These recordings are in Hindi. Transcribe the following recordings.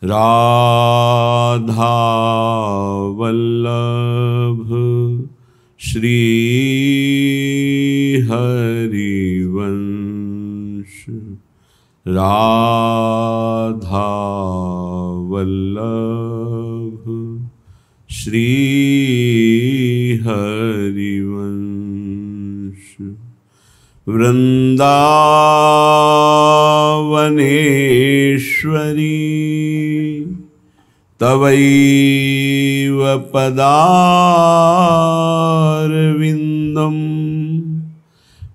राधा वल्लभ श्री हरिवंश। राधा वल्लभ श्री हरिवंश। वृंदावनेश्वरी तवैव पदारविन्दं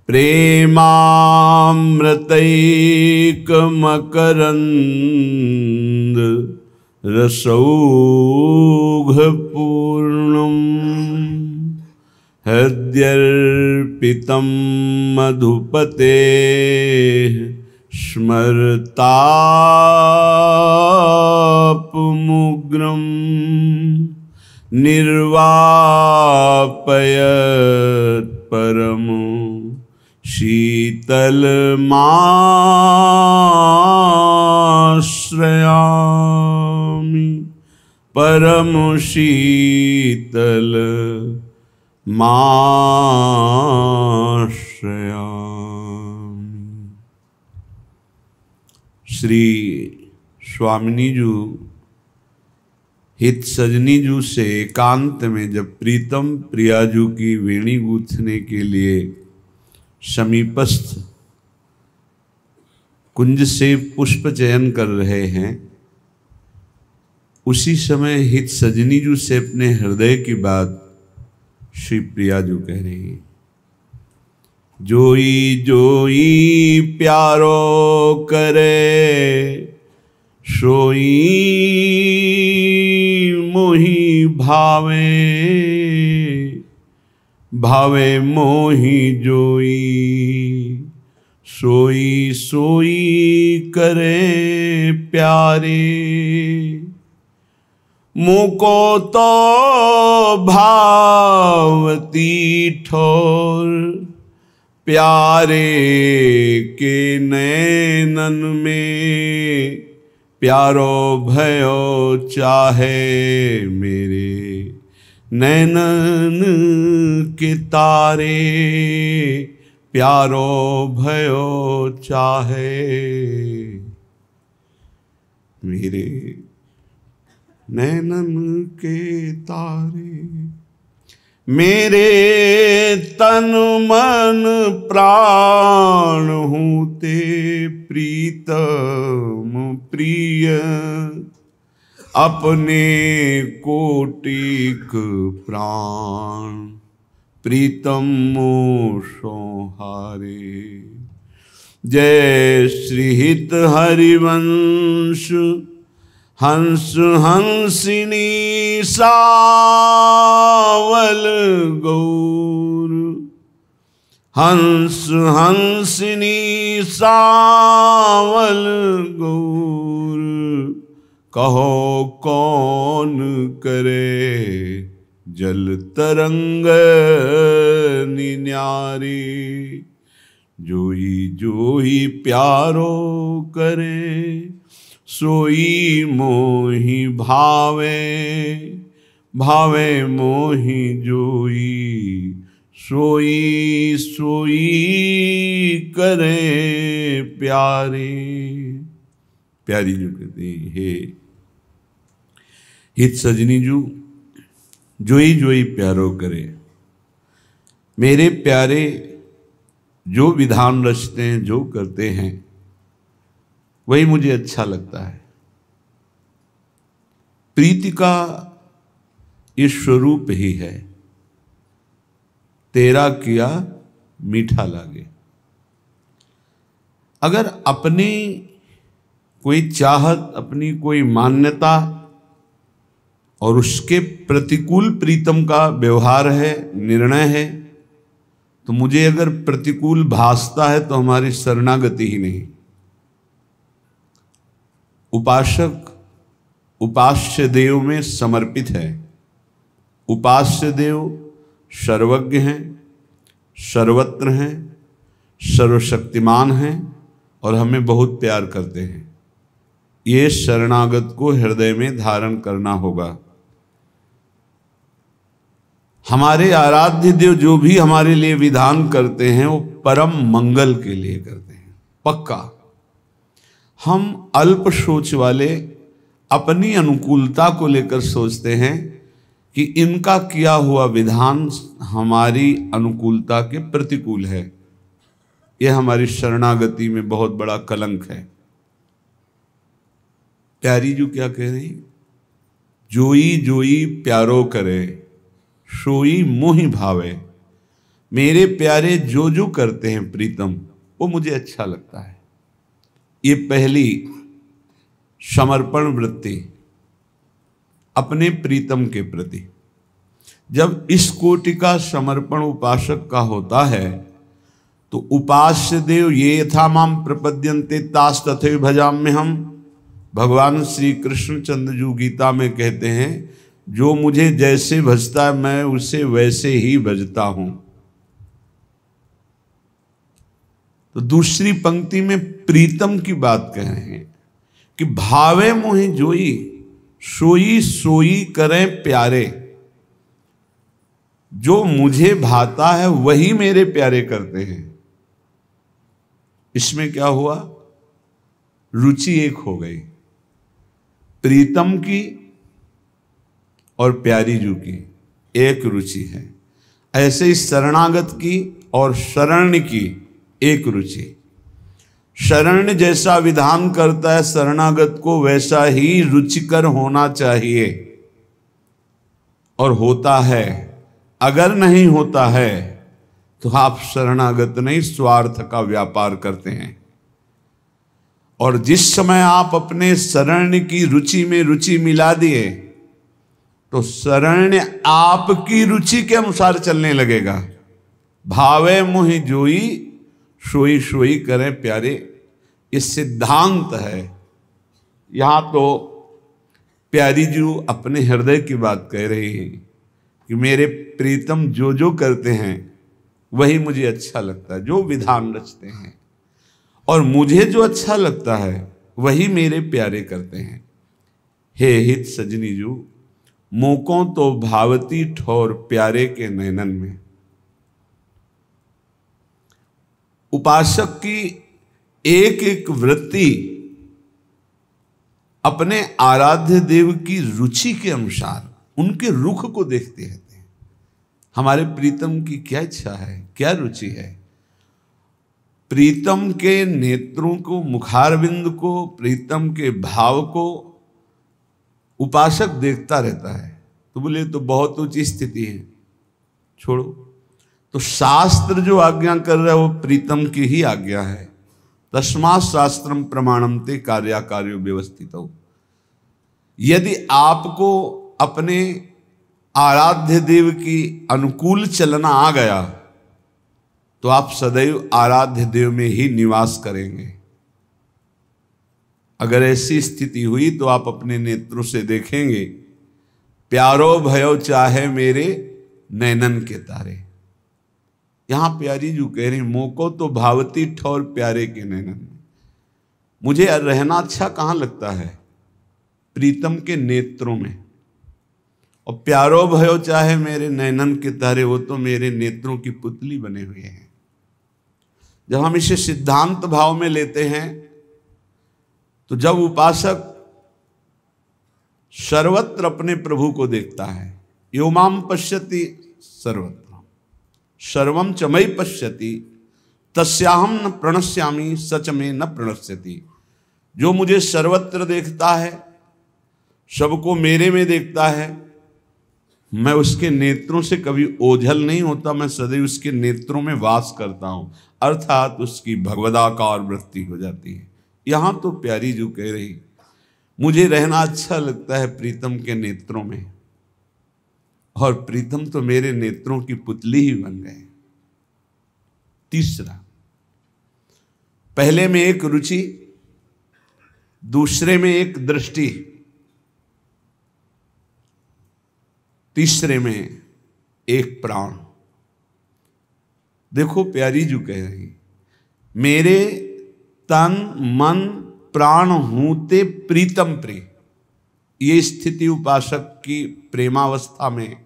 प्रेमामृतैकमकरन्द रसौघपूर्णं हृद्यर्पितं मधुपतेः स्मरतापमुग्रं निर्वापयत् परमो शीतलमाश्रयामि। परम शीतल माश्रयामि। श्री स्वामिनी जू हित सजनी जू से एकांत में जब प्रीतम प्रियाजू की वेणी गूंथने के लिए समीपस्थ कुंज से पुष्प चयन कर रहे हैं, उसी समय हित सजनी जू से अपने हृदय की बात श्री प्रियाजू कह रही है। जोई जोई प्यारो करे सोई मोहि भावे। भावे मोहि जोई सोई सोई करे प्यारे। मुको तो भावती ठोर प्यारे के नैनन में। प्यारो भयो चाहे मेरे नैनन के तारे। प्यारो भयो चाहे मेरे नैनन के तारे। मेरे तन मन प्राण हूते प्रीतम प्रिय। अपने कोटिक प्राण प्रीतम मोषो हारे। जय श्री हित हरिवंश हंस हंसिनी सावल गौर। हंस हंसिनी सावल गौर। कहो कौन करे जल तरंग निन्यारी। जोई जोई प्यारो करे सोई मोहि भावे। भावे मोहि जोई सोई सोई करे प्यारे। प्यारी जो कहते हैं, हे हित सजनी जू जोई जोई प्यारो करे। मेरे प्यारे जो विधान रचते हैं, जो करते हैं, वही मुझे अच्छा लगता है। प्रीति का ये स्वरूप ही है, तेरा किया मीठा लागे। अगर अपनी कोई चाहत, अपनी कोई मान्यता और उसके प्रतिकूल प्रीतम का व्यवहार है, निर्णय है, तो मुझे अगर प्रतिकूल भासता है तो हमारी शरणागति ही नहीं। उपासक उपास्य देव में समर्पित है। उपास्य देव सर्वज्ञ हैं, सर्वत्र हैं, सर्वशक्तिमान हैं और हमें बहुत प्यार करते हैं। ये शरणागत को हृदय में धारण करना होगा। हमारे आराध्य देव जो भी हमारे लिए विधान करते हैं वो परम मंगल के लिए करते हैं, पक्का। हम अल्प सोच वाले अपनी अनुकूलता को लेकर सोचते हैं कि इनका किया हुआ विधान हमारी अनुकूलता के प्रतिकूल है। यह हमारी शरणागति में बहुत बड़ा कलंक है। प्यारी जो क्या कह रही, जोई जोई प्यारो करे सोई मोहि भावे। मेरे प्यारे जो जो करते हैं प्रीतम वो मुझे अच्छा लगता है। ये पहली समर्पण वृत्ति अपने प्रीतम के प्रति। जब इस कोटि का समर्पण उपासक का होता है तो उपास्य देव ये यथा माम प्रपद्यन्ते तास तथैव भजाम्य हम। भगवान श्री कृष्णचंद्र जी गीता में कहते हैं, जो मुझे जैसे भजता है मैं उसे वैसे ही भजता हूं। तो दूसरी पंक्ति में प्रीतम की बात कह रहे हैं कि भावे मोहि जोई सोई सोई करें प्यारे। जो मुझे भाता है वही मेरे प्यारे करते हैं। इसमें क्या हुआ, रुचि एक हो गई, प्रीतम की और प्यारी जू की एक रुचि है। ऐसे ही शरणागत की और शरण की एक रुचि। शरण जैसा विधान करता है शरणागत को वैसा ही रुचिकर होना चाहिए, और होता है। अगर नहीं होता है तो आप शरणागत नहीं स्वार्थ का व्यापार करते हैं। और जिस समय आप अपने शरण की रुचि में रुचि मिला दिए तो शरण आपकी रुचि के अनुसार चलने लगेगा। भावे मोहि जोई सोई सोई करें प्यारे, ये सिद्धांत है। यहां तो प्यारी जी अपने हृदय की बात कह रही है कि मेरे प्रीतम जो जो करते हैं वही मुझे अच्छा लगता है, जो विधान रचते हैं, और मुझे जो अच्छा लगता है वही मेरे प्यारे करते हैं। हे हित सजनी जू मोकों तो भावती ठोर प्यारे के नैनन में। उपासक की एक एक वृत्ति अपने आराध्य देव की रुचि के अनुसार उनके रुख को देखते रहते हैं। हमारे प्रीतम की क्या इच्छा है, क्या रुचि है। प्रीतम के नेत्रों को, मुखारविंद को, प्रीतम के भाव को उपासक देखता रहता है। तो बोले तो बहुत ऊंची स्थिति है, छोड़ो। तो शास्त्र जो आज्ञा कर रहा है वो प्रीतम की ही आज्ञा है। तस्मात् शास्त्रम प्रमाणम ते कार्याकार्यो व्यवस्थित हो। यदि आपको अपने आराध्य देव की अनुकूल चलना आ गया तो आप सदैव आराध्य देव में ही निवास करेंगे। अगर ऐसी स्थिति हुई तो आप अपने नेत्रों से देखेंगे, प्यारो भयो चाहे मेरे नैनन के तारे। यहां प्यारी जो कह रही, मोको तो भावती ठौर प्यारे के नैनन में। मुझे रहना अच्छा कहां लगता है, प्रीतम के नेत्रों में। और प्यारो भयो चाहे मेरे नैनन के तारे, वो तो मेरे नेत्रों की पुतली बने हुए हैं। जब हम इसे सिद्धांत भाव में लेते हैं तो जब उपासक सर्वत्र अपने प्रभु को देखता है, यो माम पश्यति सर्वत्र सर्वम च मयि पश्यति तस्याहम न प्रणश्यामि सच में न प्रणश्यति। जो मुझे सर्वत्र देखता है, सबको मेरे में देखता है, मैं उसके नेत्रों से कभी ओझल नहीं होता, मैं सदैव उसके नेत्रों में वास करता हूं। अर्थात उसकी भगवदाकार वृत्ति हो जाती है। यहां तो प्यारी जो कह रही, मुझे रहना अच्छा लगता है प्रीतम के नेत्रों में, और प्रीतम तो मेरे नेत्रों की पुतली ही बन गए। तीसरा, पहले में एक रुचि, दूसरे में एक दृष्टि, तीसरे में एक प्राण। देखो प्यारी जो कह रही, मेरे तन मन प्राण हूते प्रीतम प्रिय। ये स्थिति उपासक की प्रेमावस्था में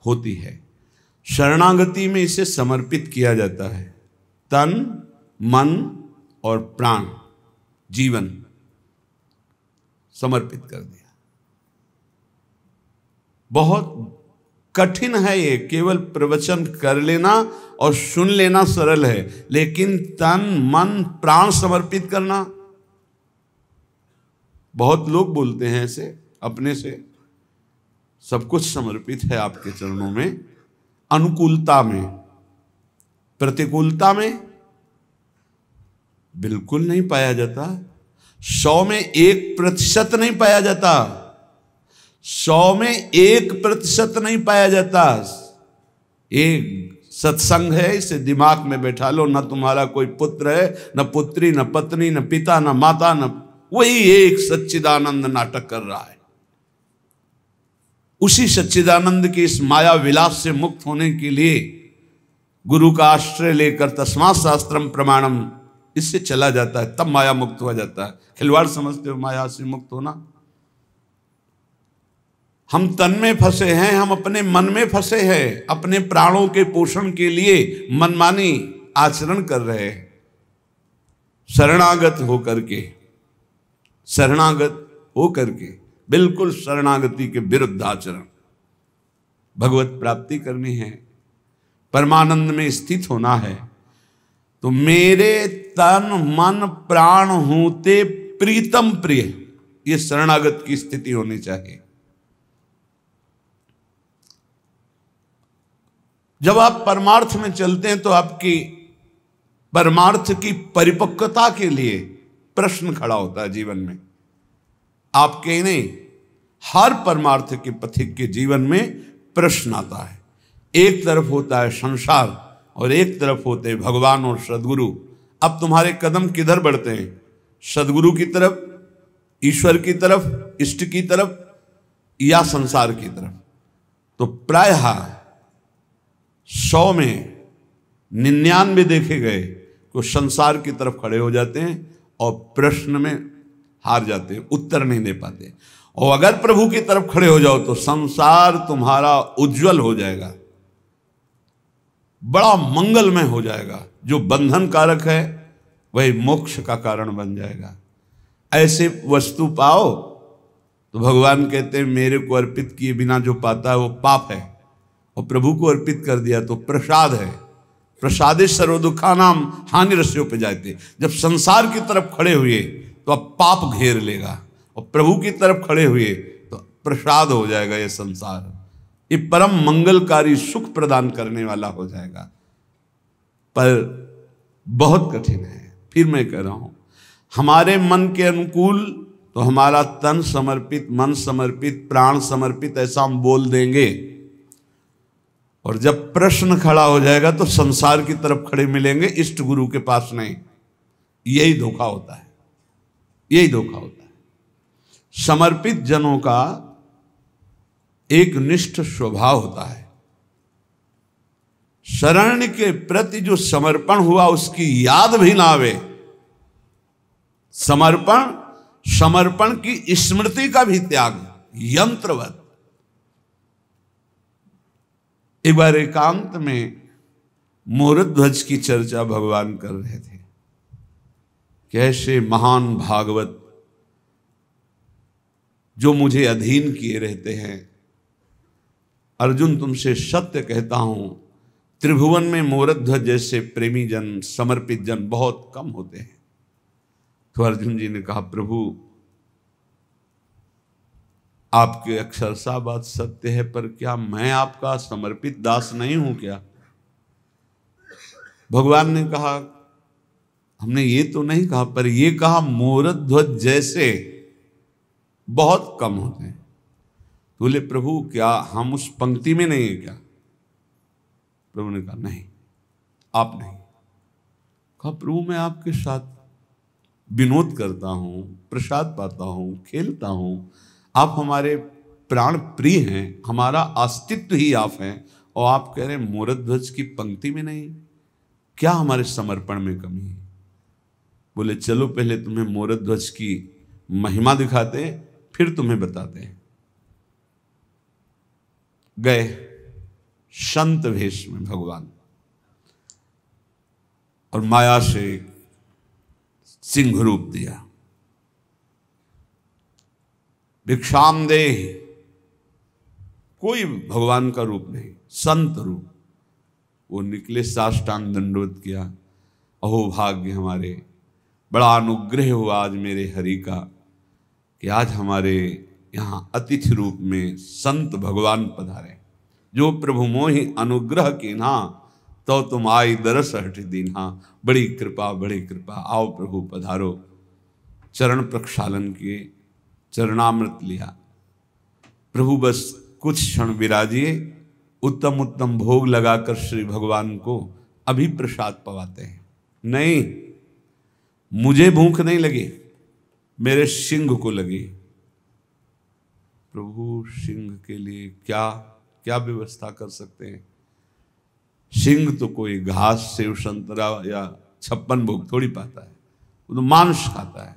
होती है। शरणागति में इसे समर्पित किया जाता है, तन मन और प्राण, जीवन समर्पित कर दिया। बहुत कठिन है ये, केवल प्रवचन कर लेना और सुन लेना सरल है, लेकिन तन मन प्राण समर्पित करना, बहुत लोग बोलते हैं ऐसे अपने से, सब कुछ समर्पित है आपके चरणों में, अनुकूलता में, प्रतिकूलता में बिल्कुल नहीं पाया जाता। 100 में 1% नहीं पाया जाता, 100 में 1% नहीं पाया जाता। एक सत्संग है, इसे दिमाग में बैठा लो, न तुम्हारा कोई पुत्र है, न पुत्री, न पत्नी, न पिता, न माता, न, वही एक सच्चिदानंद नाटक कर रहा है। उसी सच्चिदानंद के इस माया विलास से मुक्त होने के लिए गुरु का आश्रय लेकर तस्मात् शास्त्रम प्रमाणम, इससे चला जाता है, तब माया मुक्त हो जाता है। खिलवाड़ समझते हो माया से मुक्त होना? हम तन में फंसे हैं, हम अपने मन में फंसे हैं, अपने प्राणों के पोषण के लिए मनमानी आचरण कर रहे हैं। शरणागत होकर के, शरणागत होकर के, बिल्कुल शरणागति के विरुद्ध आचरण। भगवत प्राप्ति करनी है, परमानंद में स्थित होना है, तो मेरे तन मन प्राण होते प्रीतम प्रिय, ये शरणागत की स्थिति होनी चाहिए। जब आप परमार्थ में चलते हैं तो आपकी परमार्थ की परिपक्वता के लिए प्रश्न खड़ा होता है जीवन में। आपके ही नहीं, हर परमार्थ के पथिक के जीवन में प्रश्न आता है। एक तरफ होता है संसार और एक तरफ होते हैं भगवान और सदगुरु। अब तुम्हारे कदम किधर बढ़ते हैं? सदगुरु की तरफ, ईश्वर की तरफ, इष्ट की तरफ, या संसार की तरफ? तो प्रायः 100 में 99 देखे गए तो संसार की तरफ खड़े हो जाते हैं और प्रश्न में हार जाते हैं, उत्तर नहीं दे पाते। और अगर प्रभु की तरफ खड़े हो जाओ तो संसार तुम्हारा उज्जवल हो जाएगा, बड़ा मंगलमय हो जाएगा। जो बंधन कारक है वही मोक्ष का कारण बन जाएगा। ऐसे वस्तु पाओ तो भगवान कहते हैं मेरे को अर्पित किए बिना जो पाता है वो पाप है, और प्रभु को अर्पित कर दिया तो प्रसाद है। प्रसादे सर्व दुखानाम हानि रस्यों पे जाते। जब संसार की तरफ खड़े हुए तो अब पाप घेर लेगा, और प्रभु की तरफ खड़े हुए तो प्रसाद हो जाएगा। ये संसार ये परम मंगलकारी सुख प्रदान करने वाला हो जाएगा, पर बहुत कठिन है। फिर मैं कह रहा हूं, हमारे मन के अनुकूल तो हमारा तन समर्पित, मन समर्पित, प्राण समर्पित, ऐसा हम बोल देंगे, और जब प्रश्न खड़ा हो जाएगा तो संसार की तरफ खड़े मिलेंगे, इष्ट गुरु के पास नहीं। यही धोखा होता है, यही धोखा होता है। समर्पित जनों का एक निष्ठ स्वभाव होता है। शरण के प्रति जो समर्पण हुआ उसकी याद भी ना आवे, समर्पण की स्मृति का भी त्याग, यंत्रवत। एक बार एकांत में मोरध्वज की चर्चा भगवान कर रहे थे। कैसे महान भागवत जो मुझे अधीन किए रहते हैं, अर्जुन तुमसे सत्य कहता हूं, त्रिभुवन में मोरध्वज जैसे प्रेमी जन, समर्पित जन बहुत कम होते हैं। तो अर्जुन जी ने कहा, प्रभु आपके अक्षरशः बात सत्य है, पर क्या मैं आपका समर्पित दास नहीं हूं क्या? भगवान ने कहा, हमने ये तो नहीं कहा, पर ये कहा मोरध्वज जैसे बहुत कम होते हैं। तो बोले, प्रभु क्या हम उस पंक्ति में नहीं है क्या? प्रभु ने कहा, नहीं, आप नहीं। कहा, प्रभु मैं आपके साथ विनोद करता हूं, प्रसाद पाता हूं, खेलता हूं, आप हमारे प्राण प्रिय हैं, हमारा अस्तित्व ही आप हैं, और आप कह रहे हैं मोरध्वज की पंक्ति में नहीं। क्या हमारे समर्पण में कमी है? बोले चलो पहले तुम्हें मोरध्वज की महिमा दिखाते हैं, फिर तुम्हें बताते हैं। गए संत वेश में भगवान, और माया से सिंह रूप दिया। भिक्षाम दे, कोई भगवान का रूप नहीं, संत रूप। वो निकले, साष्टांग दंडवत किया। अहो भाग्य हमारे, बड़ा अनुग्रह हुआ आज मेरे हरि का कि आज हमारे यहाँ अतिथि रूप में संत भगवान पधारे। जो प्रभु मोहि अनुग्रह कीन्हा, तो तुम आई दरस हठ दीन्हा। बड़ी कृपा, बड़ी कृपा, आओ प्रभु पधारो। चरण प्रक्षालन किए, चरणामृत लिया। प्रभु बस कुछ क्षण विराजिए, उत्तम उत्तम भोग लगाकर श्री भगवान को अभी प्रसाद पवाते हैं। नहीं, मुझे भूख नहीं लगी, मेरे सिंह को लगी। प्रभु सिंह के लिए क्या क्या व्यवस्था कर सकते हैं? सिंह तो कोई घास, सेव, संतरा या 56 भोग थोड़ी पाता है, वो तो मांस खाता है।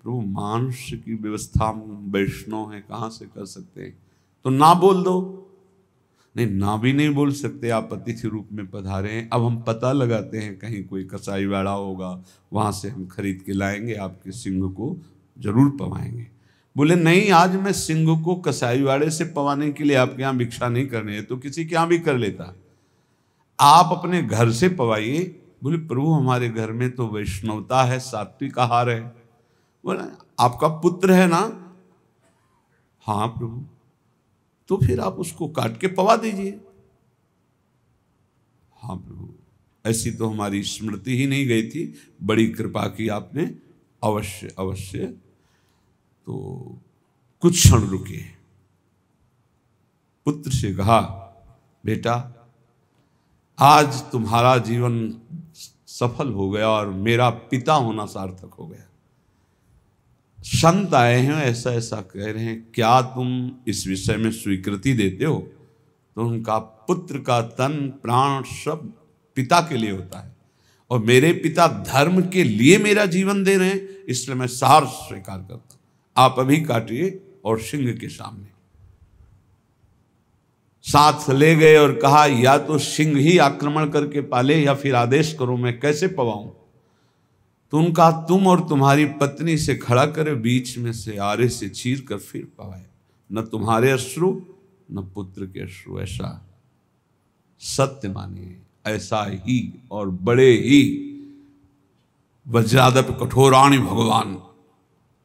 प्रभु मांस की व्यवस्था हम वैष्णव हैं, कहाँ से कर सकते हैं? तो ना बोल दो। नहीं, ना भी नहीं बोल सकते, आप अतिथि रूप में पधारे हैं। अब हम पता लगाते हैं, कहीं कोई कसाई वाड़ा होगा, वहां से हम खरीद के लाएंगे, आपके सिंह को जरूर पवाएंगे। बोले नहीं, आज मैं सिंह को कसाई वाड़े से पवाने के लिए आपके यहाँ भिक्षा नहीं करनी है, तो किसी के यहाँ भी कर लेता, आप अपने घर से पवाइए। बोले प्रभु हमारे घर में तो वैष्णवता है, सात्विक आहार है। बोले आपका पुत्र है ना? हाँ प्रभु। तो फिर आप उसको काट के पवा दीजिए। हाँ प्रभु, ऐसी तो हमारी स्मृति ही नहीं गई थी, बड़ी कृपा की आपने, अवश्य अवश्य। तो कुछ क्षण रुके, पुत्र से कहा बेटा आज तुम्हारा जीवन सफल हो गया और मेरा पिता होना सार्थक हो गया। संत आए हैं, ऐसा ऐसा कह रहे हैं, क्या तुम इस विषय में स्वीकृति देते हो? तो उनका पुत्र का तन प्राण सब पिता के लिए होता है, और मेरे पिता धर्म के लिए मेरा जीवन दे रहे हैं, इसलिए मैं सार स्वीकार करता हूं। आप अभी काटिए और सिंह के सामने साथ ले गए और कहा या तो सिंह ही आक्रमण करके पाले या फिर आदेश करो, मैं कैसे पवाऊं? तो उनका तुम और तुम्हारी पत्नी से खड़ा करे, बीच में से आरे से चीर कर फिर पवाए। न तुम्हारे अश्रु न पुत्र के अश्रु। ऐसा सत्य मानिए, ऐसा ही और बड़े ही। वज्रादपि कठोराणि भगवान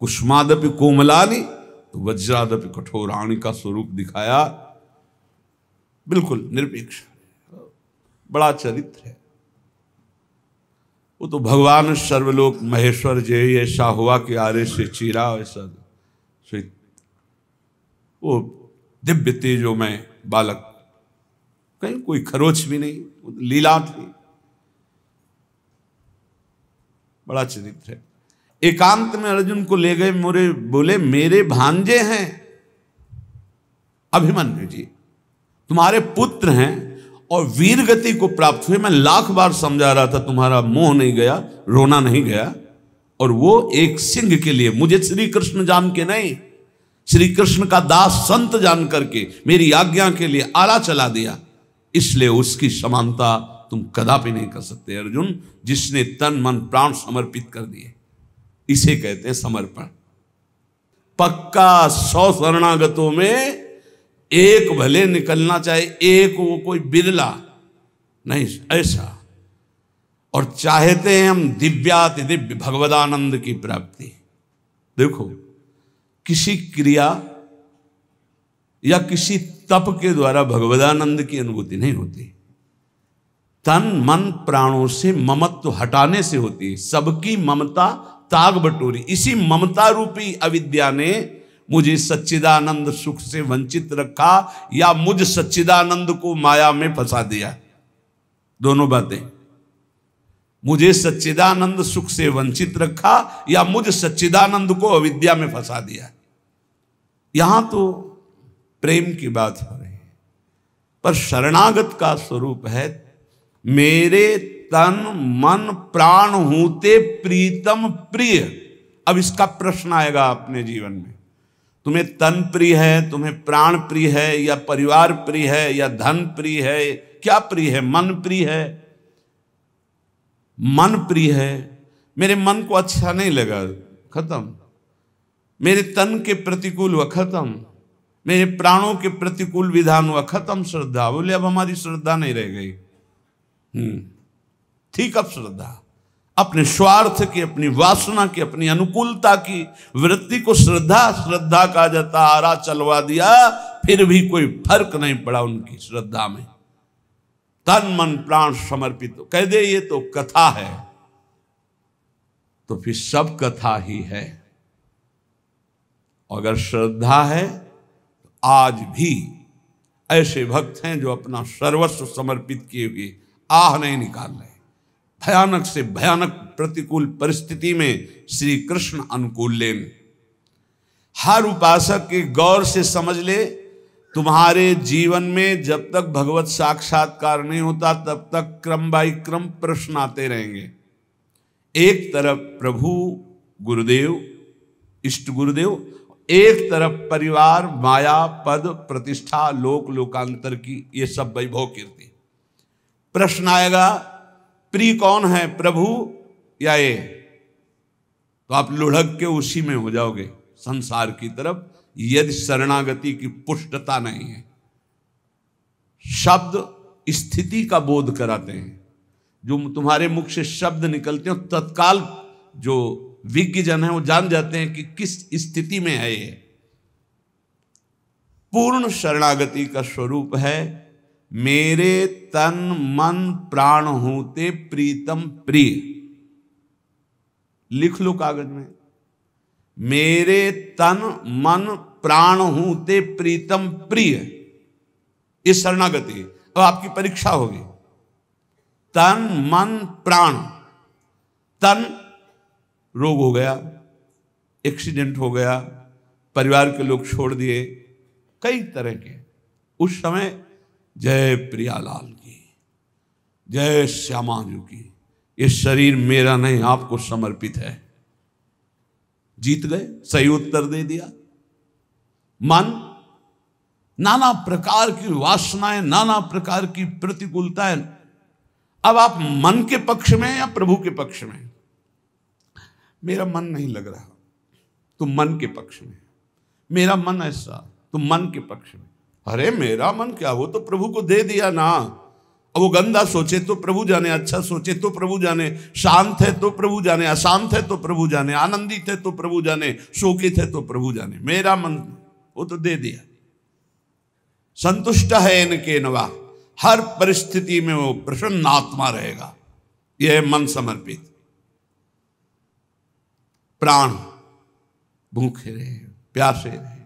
कुष्मादपि कोमलानि, तो वज्रादपि कठोराणि का स्वरूप दिखाया, बिल्कुल निरपेक्ष, बड़ा चरित्र है। वो तो भगवान सर्वलोक महेश्वर जय ऐसा हुआ कि आरे से चीरा, ऐसा वो दिव्य तेजो में बालक, कहीं कोई खरोच भी नहीं, लीला थी, बड़ा चरित्र है। एकांत में अर्जुन को ले गए, मोरे बोले मेरे भांजे हैं अभिमन्यु जी, तुम्हारे पुत्र हैं और वीर गति को प्राप्त हुए। मैं लाख बार समझा रहा था, तुम्हारा मोह नहीं गया, रोना नहीं गया, और वो एक सिंह के लिए, मुझे श्री कृष्ण जान के नहीं, श्री कृष्ण का दास संत जान करके मेरी आज्ञा के लिए आला चला दिया, इसलिए उसकी समानता तुम कदापि नहीं कर सकते अर्जुन, जिसने तन मन प्राण समर्पित कर दिए। इसे कहते हैं समर्पण। पक्का 100 शरणागतों में एक भले निकलना चाहिए, एक वो कोई बिरला नहीं, ऐसा। और चाहते हैं हम दिव्याति दिव्य भगवदानंद की प्राप्ति। देखो, किसी क्रिया या किसी तप के द्वारा भगवदानंद की अनुभूति नहीं होती, तन मन प्राणों से ममत्व हटाने से होती है। सबकी ममता ताग बटोरी, इसी ममता रूपी अविद्या ने मुझे सच्चिदानंद सुख से वंचित रखा, या मुझ सच्चिदानंद को माया में फंसा दिया। दोनों बातें, मुझे सच्चिदानंद सुख से वंचित रखा या मुझ सच्चिदानंद को अविद्या में फंसा दिया। यहां तो प्रेम की बात हो रही है, पर शरणागत का स्वरूप है मेरे तन मन प्राण हूते प्रीतम प्रिय। अब इसका प्रश्न आएगा अपने जीवन में, तुम्हें तन प्रिय है, तुम्हें प्राण प्रिय है, या परिवार प्रिय है, या धन प्रिय है, क्या प्रिय है? मन प्रिय है। मन प्रिय है, मेरे मन को अच्छा नहीं लगा, खत्म। मेरे तन के प्रतिकूल हुआ, खत्म। मेरे प्राणों के प्रतिकूल विधान हुआ, खत्म श्रद्धा। बोले अब हमारी श्रद्धा नहीं रह गई। ठीक, अब श्रद्धा अपने स्वार्थ की, अपनी वासना की, अपनी अनुकूलता की वृत्ति को श्रद्धा कहा जाता। आरा चलवा दिया, फिर भी कोई फर्क नहीं पड़ा उनकी श्रद्धा में। तन मन प्राण समर्पित कह दे ये तो कथा है, तो फिर सब कथा ही है। अगर श्रद्धा है तो आज भी ऐसे भक्त हैं जो अपना सर्वस्व समर्पित किए हुए आह नहीं निकाल रहे। भयानक से भयानक प्रतिकूल परिस्थिति में श्री कृष्ण अनुकूल लेन। हर उपासक के गौर से समझ ले, तुम्हारे जीवन में जब तक भगवत साक्षात्कार नहीं होता तब तक क्रम बाई क्रम प्रश्न आते रहेंगे। एक तरफ प्रभु गुरुदेव, इष्ट गुरुदेव, एक तरफ परिवार, माया, पद, प्रतिष्ठा, लोक लोकांतर की ये सब वैभव कीर्ति। प्रश्न आएगा प्रिय कौन है, प्रभु या ये? तो आप लुढ़क के उसी में हो जाओगे संसार की तरफ, यदि शरणागति की पुष्टता नहीं है। शब्द स्थिति का बोध कराते हैं। जो तुम्हारे मुख से शब्द निकलते हैं तत्काल जो विज्ञ जन है वो जान जाते हैं कि किस स्थिति में है ये। पूर्ण शरणागति का स्वरूप है मेरे तन मन प्राण होते प्रीतम प्रिय। लिख लो कागज में, मेरे तन मन प्राण होते प्रीतम प्रिय। इस शरणागति अब आपकी परीक्षा होगी। तन मन प्राण, तन रोग हो गया, एक्सीडेंट हो गया, परिवार के लोग छोड़ दिए, कई तरह के, उस समय जय प्रियालाल की, जय श्यामाजू की, ये शरीर मेरा नहीं आपको समर्पित है। जीत गए, सही उत्तर दे दिया। मन, नाना प्रकार की वासनाएं, नाना प्रकार की प्रतिकूलताएं। अब आप मन के पक्ष में या प्रभु के पक्ष में? मेरा मन नहीं लग रहा, तुम मन के पक्ष में। मेरा मन ऐसा, तुम मन के पक्ष में। अरे मेरा मन क्या, वो तो प्रभु को दे दिया ना। अब वो गंदा सोचे तो प्रभु जाने, अच्छा सोचे तो प्रभु जाने, शांत है तो प्रभु जाने, अशांत है तो प्रभु जाने, आनंदित है तो प्रभु जाने, शोकित है तो प्रभु जाने। मेरा मन वो तो दे दिया। संतुष्ट है इनके नवा, हर परिस्थिति में वो प्रसन्न आत्मा रहेगा। यह है मन समर्पित। प्राण भूखे रहे, प्यासे रहे,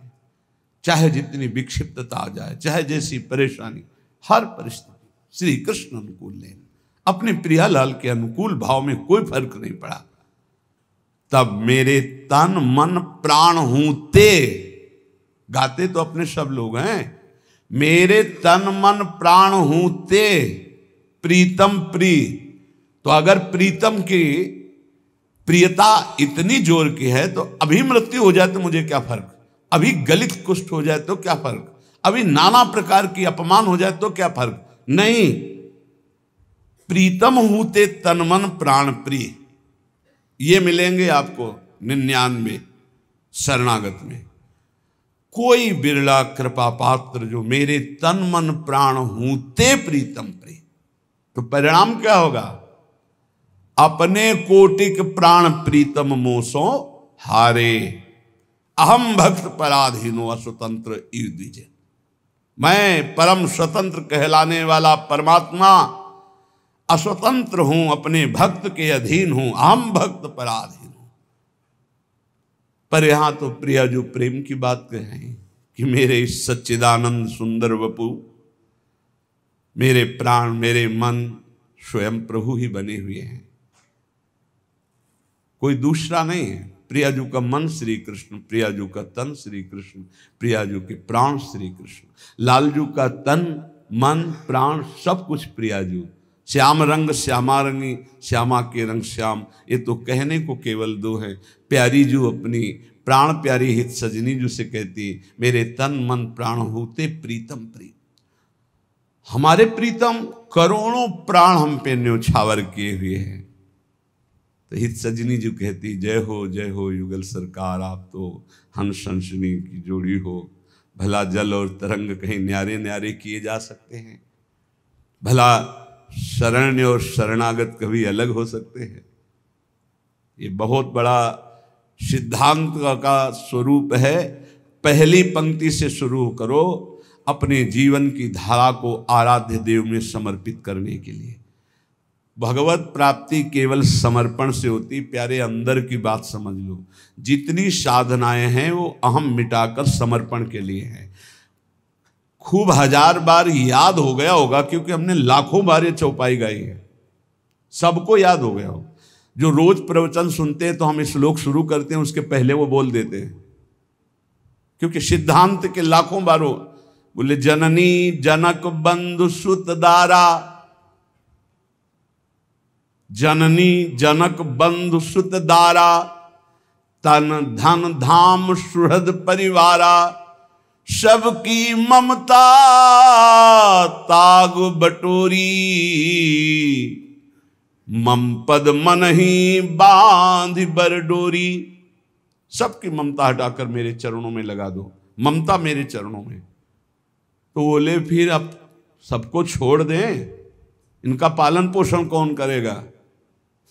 चाहे जितनी विक्षिप्तता आ जाए, चाहे जैसी परेशानी, हर परिस्थिति श्री कृष्ण अनुकूल लेन। अपने प्रियालाल के अनुकूल भाव में कोई फर्क नहीं पड़ा। तब मेरे तन मन प्राण हूं ते, गाते तो अपने सब लोग हैं, मेरे तन मन प्राण हूं ते प्रीतम प्रिय। तो अगर प्रीतम की प्रियता इतनी जोर की है तो अभी मृत्यु हो जाए तो मुझे क्या फर्क, अभी गलित कुष्ठ हो जाए तो क्या फर्क, अभी नाना प्रकार की अपमान हो जाए तो क्या फर्क नहीं। प्रीतम हूते तन मन प्राण प्रिय, ये मिलेंगे आपको 99 शरणागत में। कोई बिरला कृपा पात्र जो मेरे तन मन प्राण हूते प्रीतम प्रिय। तो परिणाम क्या होगा? अपने कोटिक प्राण प्रीतम मोसो हारे, अहम भक्त पराधीनो अस्वतंत्र युद्ध। मैं परम स्वतंत्र कहलाने वाला परमात्मा अस्वतंत्र हूं, अपने भक्त के अधीन हूं, अहम भक्त पराधीन हूं। पर यहां तो प्रिया जो प्रेम की बात कहें कि मेरे इस सच्चिदानंद सुंदर वपु, मेरे प्राण मेरे मन स्वयं प्रभु ही बने हुए हैं, कोई दूसरा नहीं है। प्रियाजू का मन श्री कृष्ण, प्रियाजू का तन श्री कृष्ण, प्रियाजू के प्राण श्री कृष्ण, लालजू का तन मन प्राण सब कुछ प्रियाजू, श्याम रंग श्यामा रंगी, श्यामा के रंग श्याम, ये तो कहने को केवल दो है। प्यारी जो अपनी प्राण प्यारी हित सजनी जो से कहती, मेरे तन मन प्राण होते प्रीतम प्रीत। हमारे प्रीतम करोड़ों प्राण हम पे न्योछावर किए हुए हैं। तो हित सजनी जो कहती, जय हो युगल सरकार, आप तो हंस हंसनी की जोड़ी हो। भला जल और तरंग कहीं न्यारे न्यारे किए जा सकते हैं? भला शरण्य और शरणागत कभी अलग हो सकते हैं? ये बहुत बड़ा सिद्धांत का स्वरूप है। पहली पंक्ति से शुरू करो अपने जीवन की धारा को आराध्य देव में समर्पित करने के लिए। भगवत प्राप्ति केवल समर्पण से होती। प्यारे, अंदर की बात समझ लो, जितनी साधनाएं हैं वो अहम मिटाकर समर्पण के लिए हैं। खूब 1000 बार याद हो गया होगा, क्योंकि हमने लाखों बार ये चौपाई गाई है, सबको याद हो गया हो। जो रोज प्रवचन सुनते हैं तो हम श्लोक शुरू करते हैं, उसके पहले वो बोल देते हैं, क्योंकि सिद्धांत के लाखों बारों बोले, जननी जनक बंधु सुत दारा, जननी जनक बंधु सुत दारा, तन धन धाम सुहृद परिवारा, सबकी ममता ताग बटोरी, मम पद मन ही बांध बरडोरी। सबकी ममता हटाकर मेरे चरणों में लगा दो, ममता मेरे चरणों में। तो बोले फिर अब सबको छोड़ दें, इनका पालन पोषण कौन करेगा?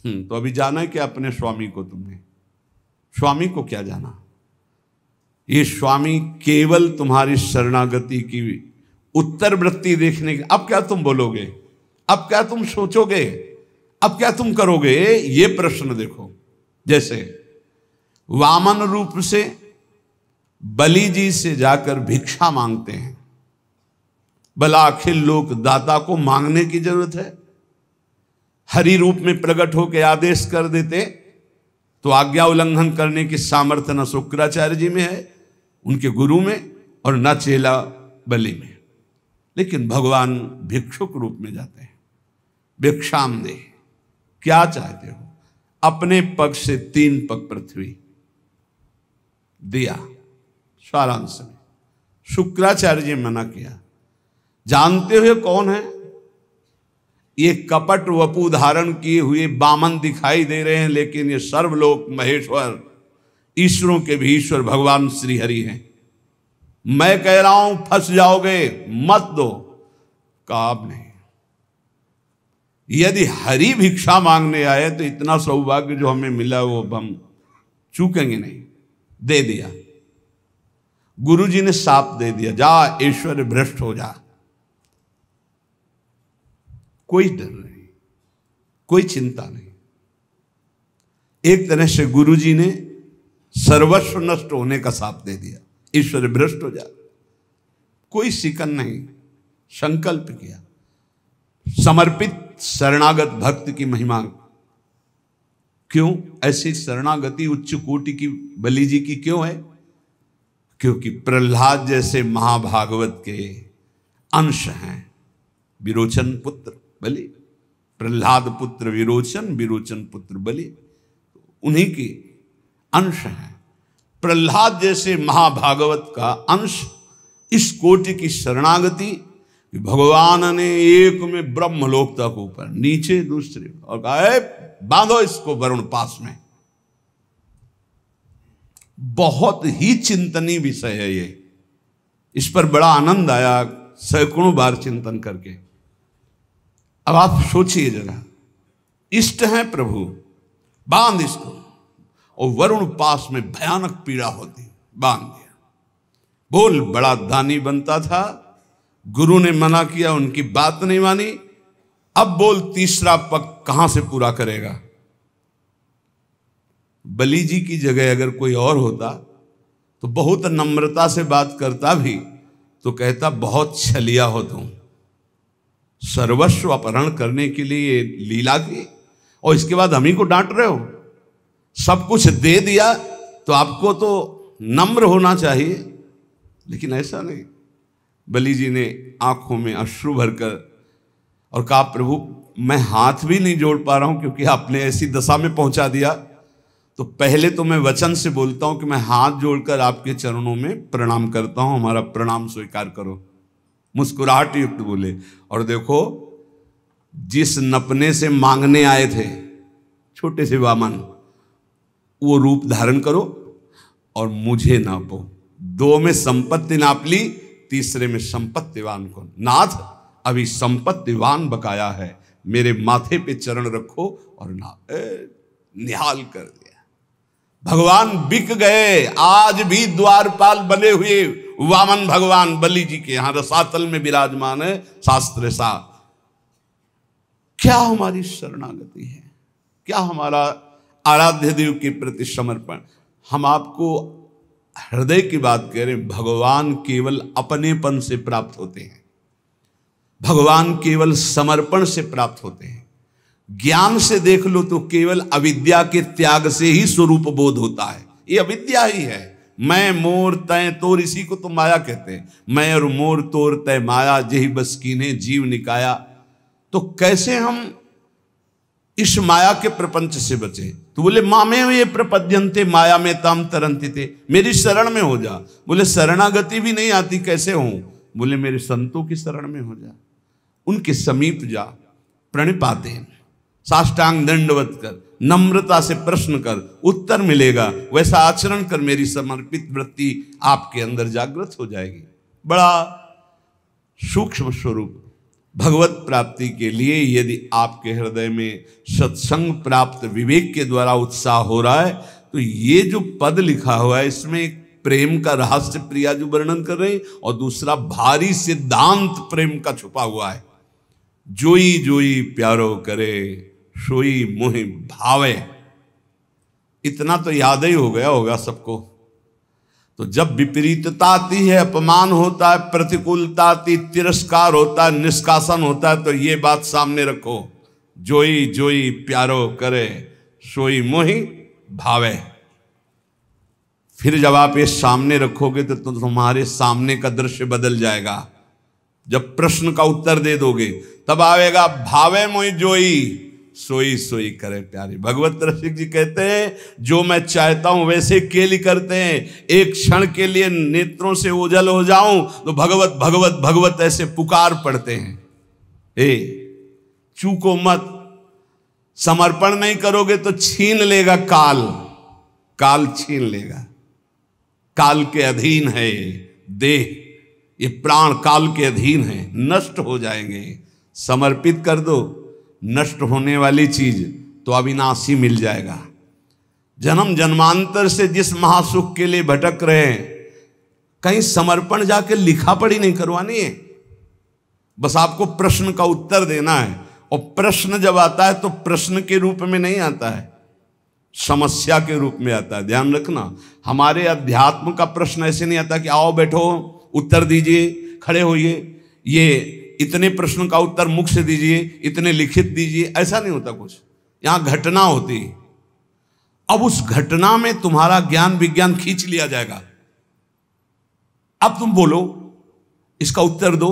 तो अभी जाना है क्या अपने स्वामी को? तुमने स्वामी को क्या जाना? ये स्वामी केवल तुम्हारी शरणागति की उत्तर वृत्ति देखने के। अब क्या तुम बोलोगे? अब क्या तुम सोचोगे? अब क्या तुम करोगे? ये प्रश्न देखो। जैसे वामन रूप से बलि जी से जाकर भिक्षा मांगते हैं, भला अखिल लोक दाता को मांगने की जरूरत है? हरि रूप में प्रकट होकर आदेश कर देते तो आज्ञा उल्लंघन करने की सामर्थ्य न शुक्राचार्य जी में है, उनके गुरु में, और न चेला बलि में। लेकिन भगवान भिक्षुक रूप में जाते हैं। भिक्षाम दे, क्या चाहते हो? अपने पग से 3 पग पृथ्वी दिया सारांश में। शुक्राचार्य जी मना किया। जानते हुए कौन है? ये कपट वपु धारण किए हुए बामन दिखाई दे रहे हैं, लेकिन ये सर्वलोक महेश्वर, ईश्वरों के भी ईश्वर भगवान श्री हरि हैं। मैं कह रहा हूं फंस जाओगे, मत दो। काब नहीं। यदि हरि भिक्षा मांगने आए तो इतना सौभाग्य जो हमें मिला वो हम चूकेंगे नहीं। दे दिया, गुरु जी ने साप दे दिया, जा ईश्वर भ्रष्ट हो जा। कोई डर नहीं, कोई चिंता नहीं। एक तरह से गुरु जी ने सर्वस्व नष्ट होने का साप दे दिया, ईश्वर भ्रष्ट हो जा। कोई शिकन नहीं, संकल्प किया। समर्पित शरणागत भक्त की महिमा क्यों? ऐसी शरणागति उच्च कोटि की बलि जी की क्यों है? क्योंकि प्रहलाद जैसे महाभागवत के अंश हैं। विरोचन पुत्र बलि, प्रहलाद पुत्र विरोचन, विरोचन पुत्र बलि, उन्हीं के अंश हैं। प्रहलाद जैसे महाभागवत का अंश, इस कोटि की शरणागति, भगवान ने एक में ब्रह्मलोक तक ऊपर, नीचे दूसरे, और कहा बांधो इसको वरुण पास में। बहुत ही चिंतनीय विषय है ये। इस पर बड़ा आनंद आया सैकड़ों बार चिंतन करके। अब आप सोचिए जरा, इष्ट है प्रभु, बांध इसको, और वरुण पास में भयानक पीड़ा होती, बांध दिया। बोल बड़ा दानी बनता था, गुरु ने मना किया, उनकी बात नहीं मानी। अब बोल तीसरा पग कहां से पूरा करेगा? बलि जी की जगह अगर कोई और होता तो बहुत नम्रता से बात करता भी, तो कहता बहुत छलिया हो तुम, सर्वस्व अपहरण करने के लिए लीला की, और इसके बाद हम ही को डांट रहे हो। सब कुछ दे दिया तो आपको तो नम्र होना चाहिए, लेकिन ऐसा नहीं। बलि जी ने आंखों में अश्रु भरकर और कहा, प्रभु मैं हाथ भी नहीं जोड़ पा रहा हूं क्योंकि आपने ऐसी दशा में पहुंचा दिया। तो पहले तो मैं वचन से बोलता हूं कि मैं हाथ जोड़कर आपके चरणों में प्रणाम करता हूं, हमारा प्रणाम स्वीकार करो। मुस्कुराहट युक्त बोले, और देखो जिस नपने से मांगने आए थे छोटे से वामन, वो रूप धारण करो और मुझे नापो। 2 में संपत्ति नाप ली, तीसरे में संपत्तिवान को। नाथ अभी संपत्तिवान बकाया है, मेरे माथे पे चरण रखो और निहाल कर दिया। भगवान बिक गए। आज भी द्वारपाल बने हुए वामन भगवान बलि जी के यहां रसातल में विराजमान है। शास्त्र सा क्या हमारी शरणागति है, क्या हमारा आराध्य देव के प्रति समर्पण। हम आपको हृदय की बात कह रहे हैं, भगवान केवल अपनेपन से प्राप्त होते हैं, भगवान केवल समर्पण से प्राप्त होते हैं। ज्ञान से देख लो तो केवल अविद्या के त्याग से ही स्वरूप बोध होता है। ये अविद्या ही है। मैं मोर तय तोर, इसी को तो माया कहते हैं। मैं और मोर तोर तय माया, जही बस कीने जीव निकाया। तो कैसे हम इस माया के प्रपंच से बचे? तो बोले मामे ये प्रपद्यंते माया में ताम तरंती थे, मेरी शरण में हो जा। बोले शरणागति भी नहीं आती, कैसे हूं? बोले मेरे संतों की शरण में हो जा, उनके समीप जा, प्रणिपाते साष्टांग दंडवत कर, नम्रता से प्रश्न कर, उत्तर मिलेगा। वैसा आचरण कर, मेरी समर्पित वृत्ति आपके अंदर जागृत हो जाएगी। बड़ा सूक्ष्म स्वरूप भगवत प्राप्ति के लिए यदि आपके हृदय में सत्संग प्राप्त विवेक के द्वारा उत्साह हो रहा है, तो ये जो पद लिखा हुआ है इसमें एक प्रेम का रहस्य प्रिया जो वर्णन कर रहे हैं, और दूसरा भारी सिद्धांत प्रेम का छुपा हुआ है। जोई जोई प्यारो करे, सोई मोहि भावे। इतना तो याद ही हो गया होगा सबको। तो जब विपरीतता आती है, अपमान होता है, प्रतिकूलता आती, तिरस्कार होता है, निष्कासन होता है, तो ये बात सामने रखो, जोई जोई प्यारो करे, सोई मोहि भावे। फिर जब आप ये सामने रखोगे तो तुम्हारे सामने का दृश्य बदल जाएगा। जब प्रश्न का उत्तर दे दोगे तब आएगा भावे मोहि जोई, सोई सोई करे प्यारी। भगवत रसिक जी कहते हैं, जो मैं चाहता हूं वैसे केली करते हैं। एक क्षण के लिए नेत्रों से ओझल हो जाऊं तो भगवत भगवत भगवत ऐसे पुकार पड़ते हैं। चूको मत, समर्पण नहीं करोगे तो छीन लेगा काल, काल छीन लेगा। काल के अधीन है देह, ये प्राण काल के अधीन है, नष्ट हो जाएंगे। समर्पित कर दो, नष्ट होने वाली चीज तो अविनाशी मिल जाएगा। जन्म जन्मांतर से जिस महासुख के लिए भटक रहे हैं, कहीं समर्पण जाके लिखा पढ़ी नहीं करवानी है, बस आपको प्रश्न का उत्तर देना है। और प्रश्न जब आता है तो प्रश्न के रूप में नहीं आता है, समस्या के रूप में आता है। ध्यान रखना, हमारे अध्यात्म का प्रश्न ऐसे नहीं आता कि आओ बैठो उत्तर दीजिए, खड़े होइए, ये इतने प्रश्न का उत्तर मुख से दीजिए, इतने लिखित दीजिए, ऐसा नहीं होता कुछ। यहां घटना होती, अब उस घटना में तुम्हारा ज्ञान विज्ञान खींच लिया जाएगा। अब तुम बोलो, इसका उत्तर दो,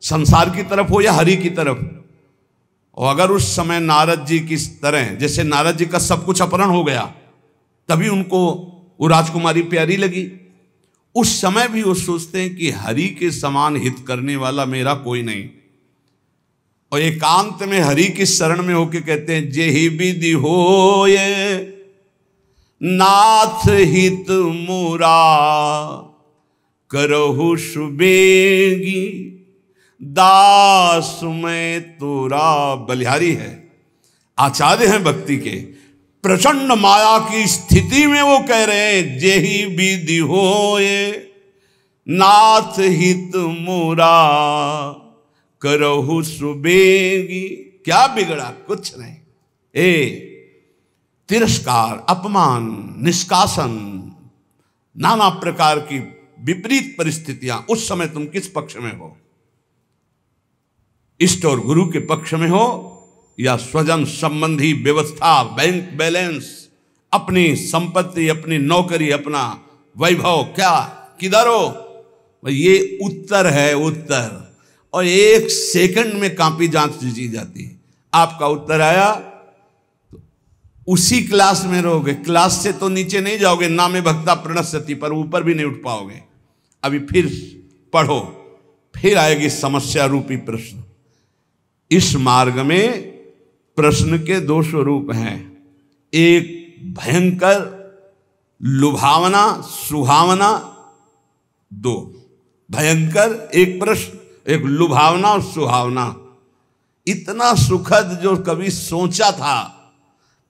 संसार की तरफ हो या हरि की तरफ। और अगर उस समय नारद जी की तरह, जैसे नारद जी का सब कुछ अपहरण हो गया, तभी उनको वो राजकुमारी प्यारी लगी, उस समय भी वो सोचते हैं कि हरि के समान हित करने वाला मेरा कोई नहीं। और एकांत में हरि की शरण में होके कहते हैं, जेहि विधि होए नाथ हित मुरा, करहु सुबेगी दास मैं तोरा। बलिहारी है, आचार्य हैं भक्ति के। प्रचंड माया की स्थिति में वो कह रहे हैं, जेहि विधि होए नाथ हित मोरा, करहु सुबेगी। क्या बिगड़ा? कुछ नहीं। तिरस्कार, अपमान, निष्कासन, नाना प्रकार की विपरीत परिस्थितियां, उस समय तुम किस पक्ष में हो? इष्ट और गुरु के पक्ष में हो या स्वजन संबंधी व्यवस्था, बैंक बैलेंस, अपनी संपत्ति, अपनी नौकरी, अपना वैभव, क्या किधर हो? ये उत्तर है, उत्तर। और 1 सेकंड में कॉपी जांच ली जाती है। आपका उत्तर आया तो उसी क्लास में रहोगे, क्लास से तो नीचे नहीं जाओगे, ना में भक्ता प्रणश्यति, पर ऊपर भी नहीं उठ पाओगे। अभी फिर पढ़ो, फिर आएगी समस्या रूपी प्रश्न। इस मार्ग में प्रश्न के दो स्वरूप हैं, एक भयंकर लुभावना सुहावना, दो भयंकर एक प्रश्न, एक लुभावना और सुहावना। इतना सुखद जो कभी सोचा था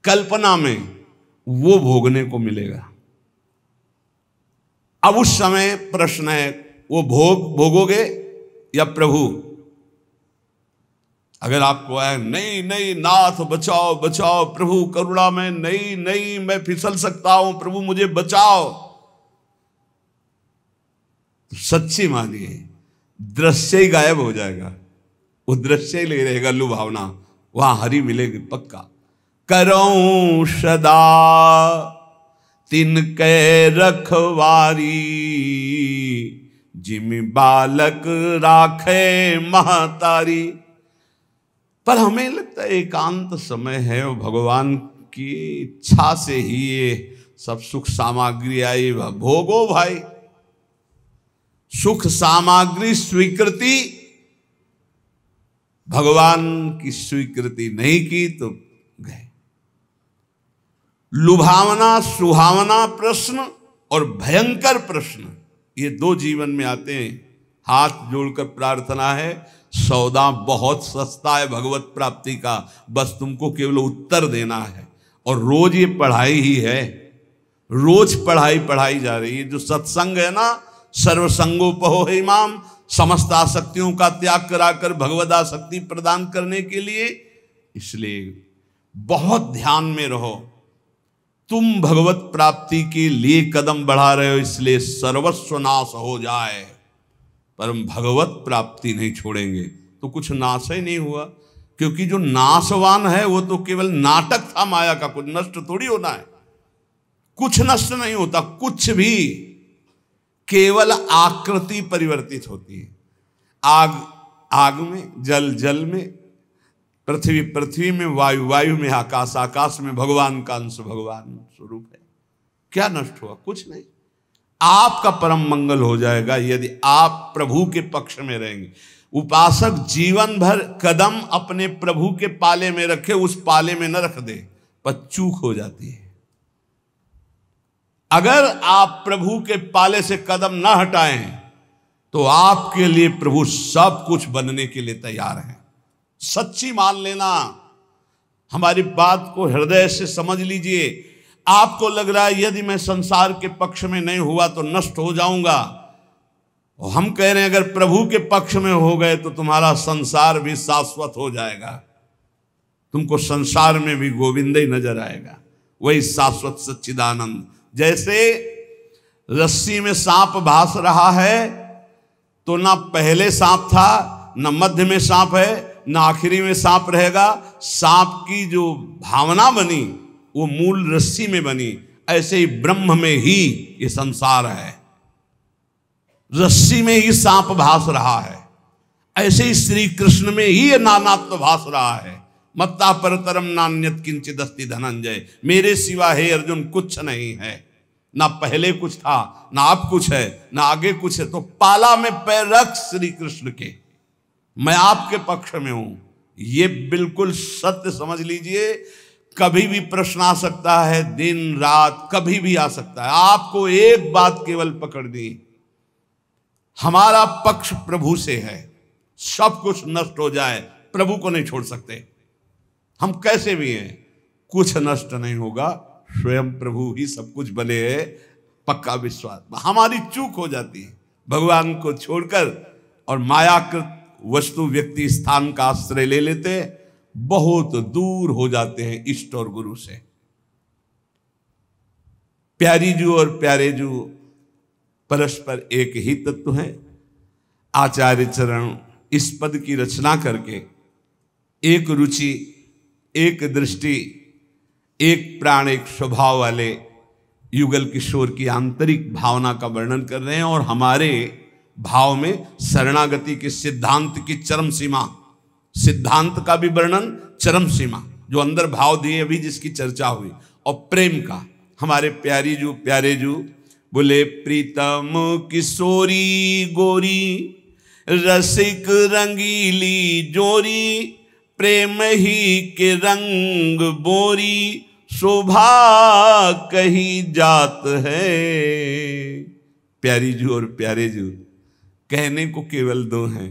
कल्पना में, वो भोगने को मिलेगा। अब उस समय प्रश्न है, वो भोगोगे या प्रभु? अगर आपको है नहीं नहीं नाथ बचाओ बचाओ, प्रभु करुणा में, नहीं नहीं मैं फिसल सकता हूं, प्रभु मुझे बचाओ, तो सच्ची मानिए दृश्य ही गायब हो जाएगा, वो दृश्य ही ले रहेगा लुभावना, वहां हरि मिलेगी पक्का। करऊं सदा तिनके रखवारी, जिमि बालक राखे महतारी। पर हमें लगता है एकांत समय है और भगवान की इच्छा से ही ये सब सुख सामग्री आई, भोगो भाई। सुख सामग्री स्वीकृति, भगवान की स्वीकृति नहीं की तो गए। लुभावना सुहावना प्रश्न और भयंकर प्रश्न, ये दो जीवन में आते हैं। हाथ जोड़कर प्रार्थना है, सौदा बहुत सस्ता है भगवत प्राप्ति का, बस तुमको केवल उत्तर देना है। और रोज ये पढ़ाई ही है, रोज पढ़ाई जा रही है। जो सत्संग है ना, सर्वसंगोपहो इमाम, समस्त आसक्तियों का त्याग कराकर भगवद आसक्ति प्रदान करने के लिए। इसलिए बहुत ध्यान में रहो, तुम भगवत प्राप्ति के लिए कदम बढ़ा रहे हो, इसलिए सर्वस्व नाश हो जाए पर हम भगवत प्राप्ति नहीं छोड़ेंगे, तो कुछ नाश ही नहीं हुआ। क्योंकि जो नाशवान है वो तो केवल नाटक था माया का, कुछ नष्ट थोड़ी होना है, कुछ नष्ट नहीं होता कुछ भी, केवल आकृति परिवर्तित होती है। आग आग में, जल जल में, पृथ्वी पृथ्वी में, वायु वायु में, आकाश आकाश में, भगवान का अंश भगवान स्वरूप है। क्या नष्ट हुआ? कुछ नहीं। आपका परम मंगल हो जाएगा यदि आप प्रभु के पक्ष में रहेंगे। उपासक जीवन भर कदम अपने प्रभु के पाले में रखे, उस पाले में न रख दे, पर चूक हो जाती है। अगर आप प्रभु के पाले से कदम न हटाएं तो आपके लिए प्रभु सब कुछ बनने के लिए तैयार है। सच्ची मान लेना, हमारी बात को हृदय से समझ लीजिए। आपको लग रहा है यदि मैं संसार के पक्ष में नहीं हुआ तो नष्ट हो जाऊंगा, और हम कह रहे हैं अगर प्रभु के पक्ष में हो गए तो तुम्हारा संसार भी शाश्वत हो जाएगा, तुमको संसार में भी गोविंद ही नजर आएगा, वही शाश्वत सच्चिदानंद। जैसे रस्सी में सांप भास रहा है तो ना पहले सांप था, ना मध्य में सांप है, ना आखिरी में सांप रहेगा। सांप की जो भावना बनी वो मूल रस्सी में बनी, ऐसे ही ब्रह्म में ही ये संसार है, रस्सी में ही सांप भास रहा है, ऐसे ही श्री कृष्ण में ही ये नानात्व भास रहा है। मत्ता परतरम नान्यत किंचित अस्ति धनंजय, मेरे सिवा हे अर्जुन कुछ नहीं है, ना पहले कुछ था, ना अब कुछ है, ना आगे कुछ है। तो पाला में पैर रख श्री कृष्ण के, मैं आपके पक्ष में हूं, ये बिल्कुल सत्य समझ लीजिए। कभी भी प्रश्न आ सकता है, दिन रात कभी भी आ सकता है। आपको एक बात केवल पकड़नी, हमारा पक्ष प्रभु से है। सब कुछ नष्ट हो जाए, प्रभु को नहीं छोड़ सकते। हम कैसे भी हैं, कुछ नष्ट नहीं होगा, स्वयं प्रभु ही सब कुछ बने हैं, पक्का विश्वास। हमारी चूक हो जाती है भगवान को छोड़कर और मायाकृत वस्तु व्यक्ति स्थान का आश्रय ले लेते, बहुत दूर हो जाते हैं इष्ट और गुरु से। प्यारी जू और प्यारे जू परस्पर एक ही तत्व हैं। आचार्य चरण इस पद की रचना करके एक रुचि, एक दृष्टि, एक प्राण, एक स्वभाव वाले युगल किशोर की आंतरिक भावना का वर्णन कर रहे हैं और हमारे भाव में शरणागति के सिद्धांत की चरम सीमा सिद्धांत का भी वर्णन, चरम सीमा जो अंदर भाव दिए अभी जिसकी चर्चा हुई, और प्रेम का। हमारे प्यारे जू बोले प्रीतम किशोरी गोरी रसिक रंगीली जोरी, प्रेम ही के रंग बोरी शोभा कही जात है। प्यारी जू और प्यारे जू कहने को केवल दो हैं,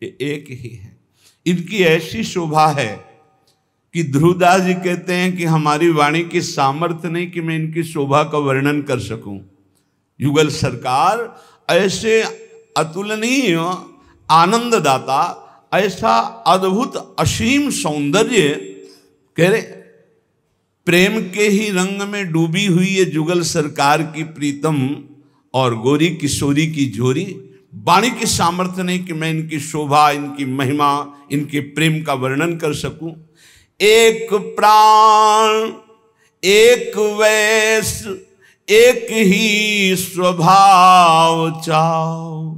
ये एक ही है। इनकी ऐसी शोभा है कि ध्रुवदास जी कहते हैं कि हमारी वाणी की सामर्थ्य नहीं कि मैं इनकी शोभा का वर्णन कर सकूं। युगल सरकार ऐसे अतुलनीय आनंददाता, ऐसा अद्भुत असीम सौंदर्य, कह रहे प्रेम के ही रंग में डूबी हुई ये जुगल सरकार की प्रीतम और गोरी किशोरी की जोरी। वाणी की सामर्थ्य नहीं कि मैं इनकी शोभा, इनकी महिमा, इनके प्रेम का वर्णन कर सकूं। एक प्राण एक वैस एक ही स्वभाव चाओ,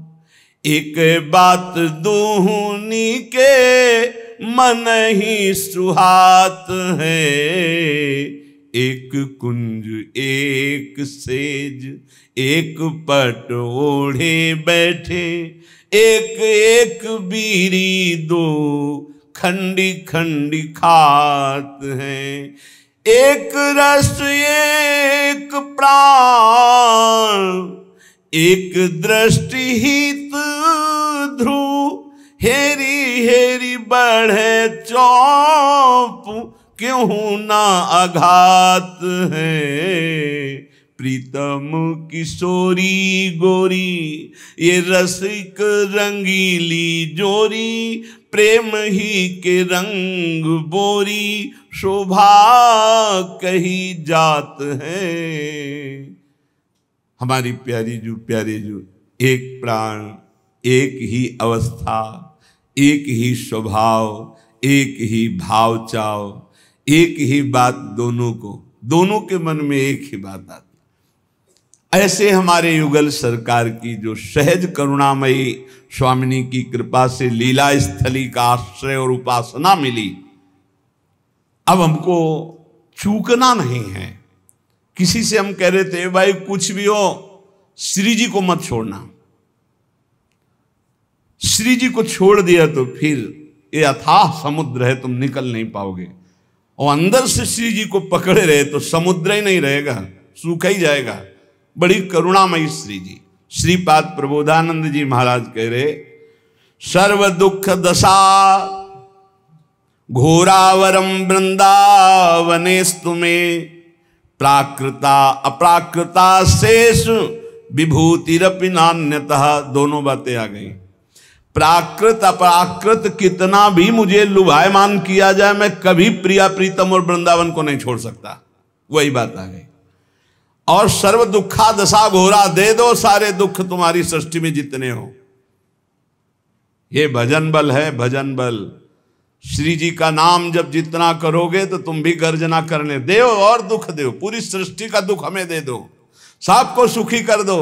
एक बात दूनी के मन ही सुहात है। एक कुंज एक सेज एक पट ओढ़े बैठे, एक एक बीरी दो खंडी खंडी खात हैं। एक रस एक प्राण एक दृष्टि हित ध्रुव, हेरी हेरी बढ़े चौप क्यों ना आघात है। प्रीतम किशोरी गोरी ये रसिक रंगीली जोरी, प्रेम ही के रंग बोरी शोभा कही जात है। हमारी प्यारे जू एक प्राण एक ही अवस्था, एक ही स्वभाव, एक ही भाव चाव, एक ही बात दोनों के मन में एक ही बात आती। ऐसे हमारे युगल सरकार की जो सहज करुणामयी स्वामिनी की कृपा से लीला स्थली का आश्रय और उपासना मिली, अब हमको चूकना नहीं है। किसी से हम कह रहे थे भाई कुछ भी हो श्री जी को मत छोड़ना, श्री जी को छोड़ दिया तो फिर ये अथाह समुद्र है, तुम निकल नहीं पाओगे। और अंदर से श्री जी को पकड़े रहे तो समुद्र ही नहीं रहेगा, सूखा ही जाएगा। बड़ी करुणामयी श्री जी। श्रीपाद प्रबोधानंद जी महाराज कह रहे सर्व दुख दशा घोरावरम वृंदावनेस्तु में, प्राकृता अप्राकृता शेष विभूतिरपि नान्यतः। दोनों बातें आ गई। प्राकृत अपराकृत कितना भी मुझे लुभायमान किया जाए, मैं कभी प्रिया प्रीतम और वृंदावन को नहीं छोड़ सकता। वही बात आ गई। और सर्व दुखा दशा घोरा, दे दो सारे दुख तुम्हारी सृष्टि में जितने हो। ये भजन बल है, भजन बल। श्री जी का नाम जब जितना करोगे तो तुम भी गर्जना करने दो और दुख दो, पूरी सृष्टि का दुख हमें दे दो, सबको सुखी कर दो।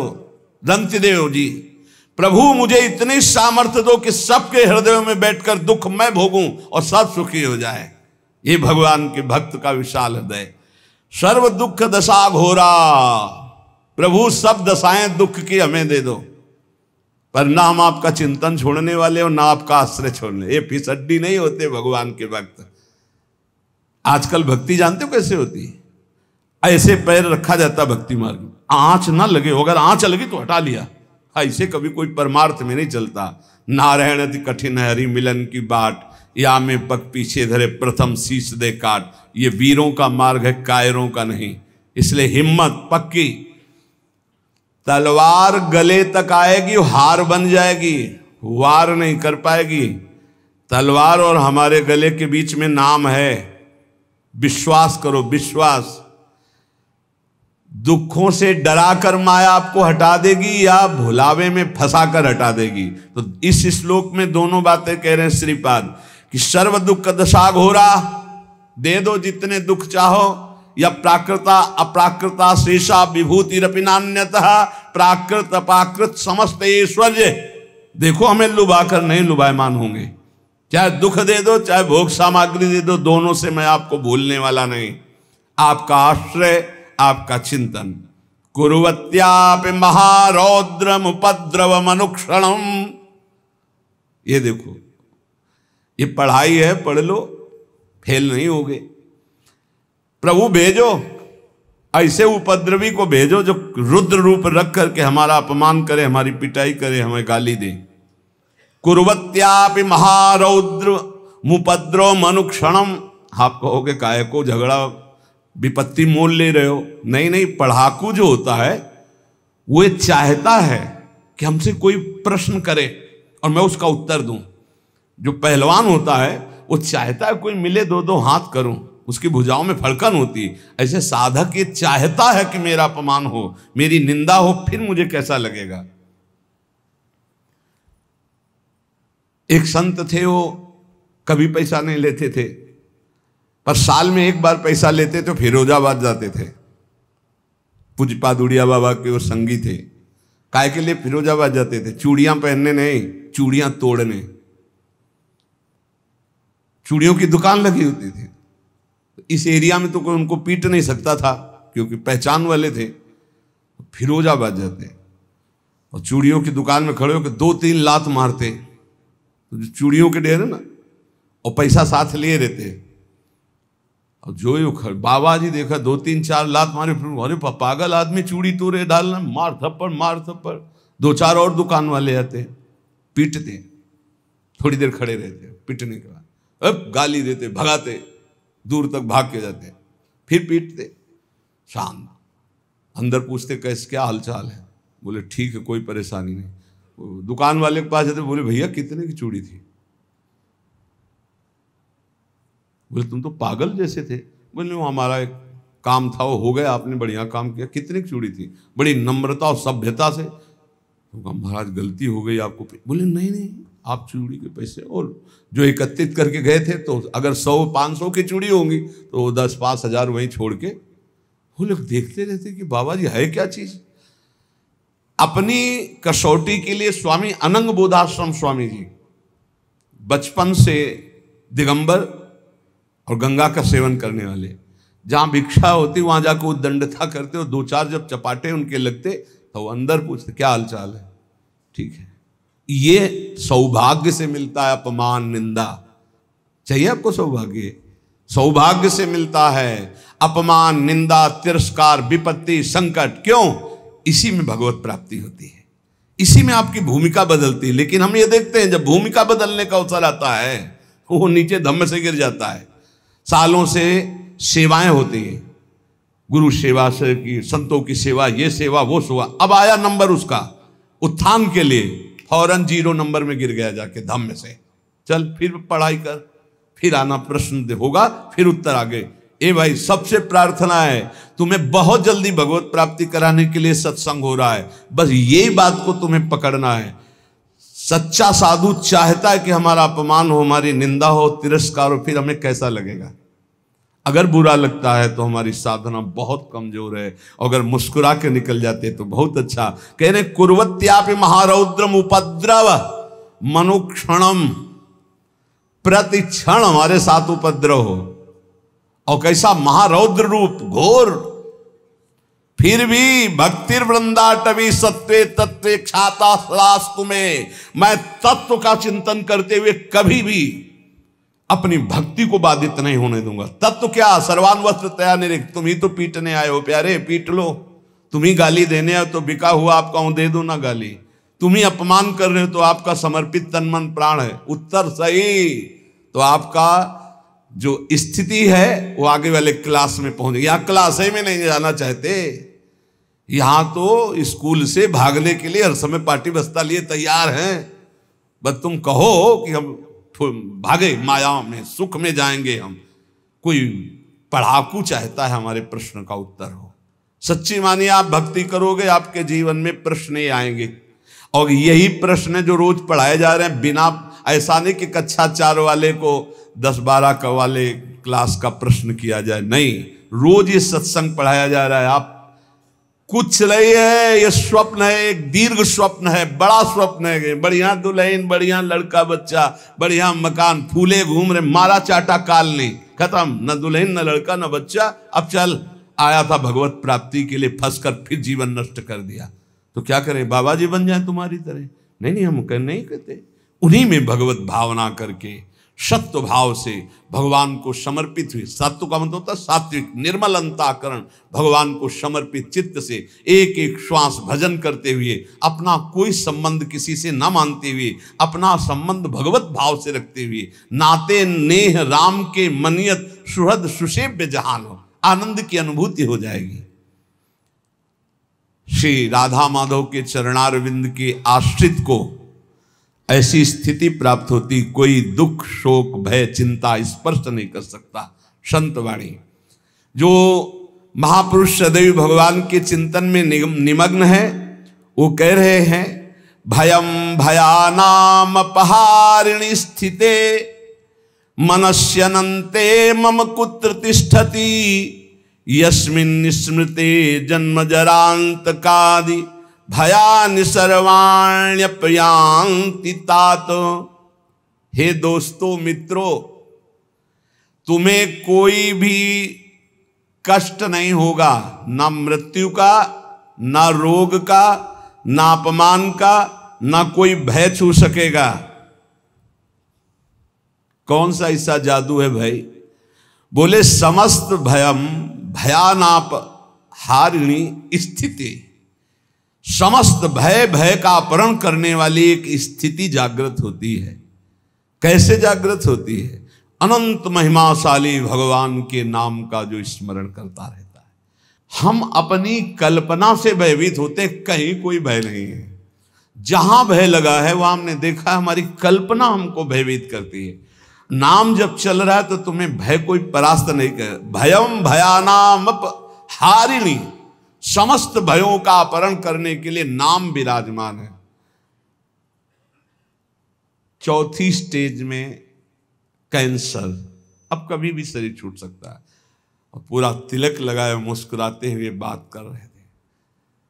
दंत देव जी प्रभु मुझे इतनी सामर्थ्य दो कि सबके हृदयों में बैठकर दुख मैं भोगूं और सब सुखी हो जाए। ये भगवान के भक्त का विशाल हृदय। सर्व दुख दशा घोरा, प्रभु सब दशाएं दुख की हमें दे दो, पर ना हम आपका चिंतन छोड़ने वाले और ना आपका आश्रय छोड़ने। ये फिसड्डी नहीं होते भगवान के भक्त। आजकल भक्ति जानते हो कैसे होती है? ऐसे पैर रखा जाता भक्ति मार्ग में, आंच ना लगे, अगर आंच लगी तो हटा लिया। ऐसे कभी कोई परमार्थ में नहीं चलता। नारायण अति कठिन है हरि मिलन की बाट, या में पग पीछे धरे प्रथम शीश दे काट। ये वीरों का मार्ग है, कायरों का नहीं। इसलिए हिम्मत पक्की। तलवार गले तक आएगी, हार बन जाएगी, वार नहीं कर पाएगी। तलवार और हमारे गले के बीच में नाम है, विश्वास करो, विश्वास। दुखों से डराकर माया आपको हटा देगी या भुलावे में फंसाकर हटा देगी। तो इस श्लोक में दोनों बातें कह रहे हैं श्रीपाद कि सर्व दुख दशा घोरा, दे दो जितने दुख चाहो, या प्राकृता अप्राकृता शेषा विभूतिरपि नान्यतः। प्राकृत अपाकृत समस्त ऐश्वर्य देखो हमें लुभाकर नहीं लुभायमान होंगे। चाहे दुख दे दो चाहे भोग सामग्री दे दो, दोनों से मैं आपको भूलने वाला नहीं। आपका आश्रय, आपका चिंतन। कुर्वत्यापि महारौद्रम उपद्रवम अनुक्षणम। ये देखो, ये पढ़ाई है, पढ़ लो, फेल नहीं होगे। प्रभु भेजो, ऐसे उपद्रवी को भेजो जो रुद्र रूप रख करके हमारा अपमान करे, हमारी पिटाई करे, हमें गाली दे। कुर्वत्यापि महारौद्र मुपद्रव मनुक्षणम। आप कहोगे काहे को झगड़ा विपत्ति मोल ले रहे हो? नहीं नहीं, पढ़ाकू जो होता है वो चाहता है कि हमसे कोई प्रश्न करे और मैं उसका उत्तर दूं। जो पहलवान होता है वो चाहता है कोई मिले, दो दो हाथ करूं, उसकी भुजाओं में फड़कन होती है। ऐसे साधक ये चाहता है कि मेरा अपमान हो, मेरी निंदा हो, फिर मुझे कैसा लगेगा। एक संत थे, वो कभी पैसा नहीं लेते थे, पर साल में एक बार पैसा लेते तो फिरोजाबाद जाते थे। पूज्यपाद उड़िया बाबा के वो संगी थे। काय के लिए फिरोजाबाद जाते थे? चूड़ियां पहनने नहीं, चूड़ियां तोड़ने। चूड़ियों की दुकान लगी होती थी। इस एरिया में तो कोई उनको पीट नहीं सकता था क्योंकि पहचान वाले थे। फिरोजाबाद जाते और चूड़ियों की दुकान में खड़े होकर 2-3 लात मारते, तो चूड़ियों के ढेर ना, और पैसा साथ लिए रहते। और जो ये बाबा जी देखा 2-3-4 लात मारे, फिर अरे पागल आदमी, चूड़ी तोड़े डालना, मार थप्पड़ मार थप्पड़। 2-4 और दुकान वाले आते, पीटते, थोड़ी देर खड़े रहते, पीटने के बाद अब गाली देते, भगाते, दूर तक भाग के जाते, फिर पीटते। शाम अंदर पूछते कैसे, क्या हालचाल है? बोले ठीक है, कोई परेशानी नहीं। दुकान वाले के पास जाते, बोले भैया कितने की चूड़ी थी? बोले तुम तो पागल जैसे थे। बोले वो हमारा एक काम था, वो हो गया, आपने बढ़िया काम किया। कितने की चूड़ी थी? बड़ी नम्रता और सभ्यता से। तो महाराज गलती हो गई आपको। बोले नहीं नहीं, आप चूड़ी के पैसे और जो एकत्रित करके गए थे, तो अगर 100-500 की चूड़ी होंगी तो 10-5 हजार वहीं छोड़ के। वो लोग देखते रहते कि बाबा जी है क्या चीज। अपनी कसौटी के लिए स्वामी अनंग बोधाश्रम स्वामी जी बचपन से दिगंबर और गंगा का सेवन करने वाले, जहां भिक्षा होती वहां जाकर उद्दंडता करते, और 2-4 जब चपाटे उनके लगते तो वो अंदर पूछते क्या हालचाल है, ठीक है। ये सौभाग्य से मिलता है अपमान निंदा। चाहिए आपको सौभाग्य? सौभाग्य से मिलता है अपमान निंदा तिरस्कार विपत्ति संकट। क्यों? इसी में भगवत प्राप्ति होती है, इसी में आपकी भूमिका बदलती है। लेकिन हम ये देखते हैं जब भूमिका बदलने का अवसर आता है वो नीचे धम्म से गिर जाता है। सालों से सेवाएं होती हैं, गुरु सेवा से की, संतों की सेवा, ये सेवा वो सेवा। अब आया नंबर उसका उत्थान के लिए, फौरन 0 नंबर में गिर गया जाके धम्म से। चल फिर पढ़ाई कर, फिर आना, प्रश्न होगा, फिर उत्तर आ गए। ए भाई, सबसे प्रार्थना है तुम्हें बहुत जल्दी भगवत प्राप्ति कराने के लिए सत्संग हो रहा है, बस यही बात को तुम्हें पकड़ना है। सच्चा साधु चाहता है कि हमारा अपमान हो, हमारी निंदा हो, तिरस्कार हो, फिर हमें कैसा लगेगा। अगर बुरा लगता है तो हमारी साधना बहुत कमजोर है, अगर मुस्कुरा के निकल जाते तो बहुत अच्छा। कह रहे कुर्वत्यापि महारौद्रम उपद्रव मनुक्षणम। प्रति क्षण हमारे साथ उपद्रव हो, और कैसा महारौद्र रूप, घोर, फिर भी भक्तिर वृंदाटवी सत्वे तत्वे ख्याता सलास्तु में, मैं तत्व का चिंतन करते हुए कभी भी अपनी भक्ति को बाधित नहीं होने दूंगा। तत्व क्या? सर्वान वस्त्र तया निरिक्त। तुम ही तो पीटने आए हो प्यारे, पीट लो। तुम ही गाली देने आए तो बिका हुआ आपका हूं, दे दो ना गाली। तुम ही अपमान कर रहे हो तो आपका समर्पित तन मन प्राण है। उत्तर सही तो आपका जो स्थिति है वो आगे वाले क्लास में पहुंच गई। यहाँ क्लास में नहीं जाना चाहते, यहाँ तो स्कूल से भागने के लिए हर समय पार्टी बस्ता लिए तैयार हैं। बस तुम कहो कि हम भागे माया में, सुख में जाएंगे हम। कोई पढ़ाकू चाहता है हमारे प्रश्न का उत्तर हो। सच्ची मानिए, आप भक्ति करोगे आपके जीवन में प्रश्न ही आएंगे, और यही प्रश्न जो रोज पढ़ाए जा रहे हैं। बिना ऐसा नहीं कि कक्षा 4 वाले को 10-12 का वाले क्लास का प्रश्न किया जाए, नहीं, रोज ये सत्संग पढ़ाया जा रहा है। आप कुछ नहीं है, ये स्वप्न है, एक दीर्घ स्वप्न है, बड़ा स्वप्न है। बढ़िया दुल्हन, बढ़िया लड़का बच्चा, बढ़िया मकान, फूले घूम रहे, मारा चाटा काल ने, खत्म, न दुल्हन न लड़का न बच्चा। अब चल, आया था भगवत प्राप्ति के लिए, फंसकर फिर जीवन नष्ट कर दिया। तो क्या करें, बाबा जी बन जाए तुम्हारी तरह? नहीं, हम नहीं कहते। उन्हीं में भगवत भावना करके सत्व भाव से भगवान को समर्पित हुई। सत्व का मतलब होता है सात्विक, निर्मल अंतःकरण, भगवान को समर्पित चित्त से एक एक श्वास भजन करते हुए, अपना कोई संबंध किसी से न मानते हुए, अपना संबंध भगवत भाव से रखते हुए, नाते नेह राम के मनियत सुहृद सुसेव्य जहान हो, आनंद की अनुभूति हो जाएगी। श्री राधा माधव के चरणारविंद के आश्रित को ऐसी स्थिति प्राप्त होती, कोई दुख शोक भय चिंता स्पर्श नहीं कर सकता। संत वाणी, जो महापुरुष सदैव भगवान के चिंतन में निमग्न है, वो कह रहे हैं, भयम भयानाम अपहारिणी स्थिते मनस्यनन्ते मम कुत्र तिष्ठति यस्मिन् स्मृते जन्म जरांतकादि भयानि सर्वाण्यपयांति तात। हे दोस्तों मित्रों, तुम्हें कोई भी कष्ट नहीं होगा, ना मृत्यु का, ना रोग का, ना अपमान का, ना कोई भय छू सकेगा। कौन सा ऐसा जादू है भाई? बोले समस्त भयम भयानाप हारिणी स्थिति, समस्त भय का अपहरण करने वाली एक स्थिति जागृत होती है। कैसे जागृत होती है? अनंत महिमाशाली भगवान के नाम का जो स्मरण करता रहता है। हम अपनी कल्पना से भयभीत होते, कहीं कोई भय नहीं है। जहां भय लगा है वहां हमने देखा है हमारी कल्पना हमको भयभीत करती है। नाम जब चल रहा है तो तुम्हें भय कोई परास्त नहीं कर। भयम भयानाम हारिणी, समस्त भयों का अपहरण करने के लिए नाम विराजमान है। चौथी स्टेज में कैंसर, अब कभी भी शरीर छूट सकता है। और पूरा तिलक लगाए मुस्कुराते हुए बात कर रहे थे,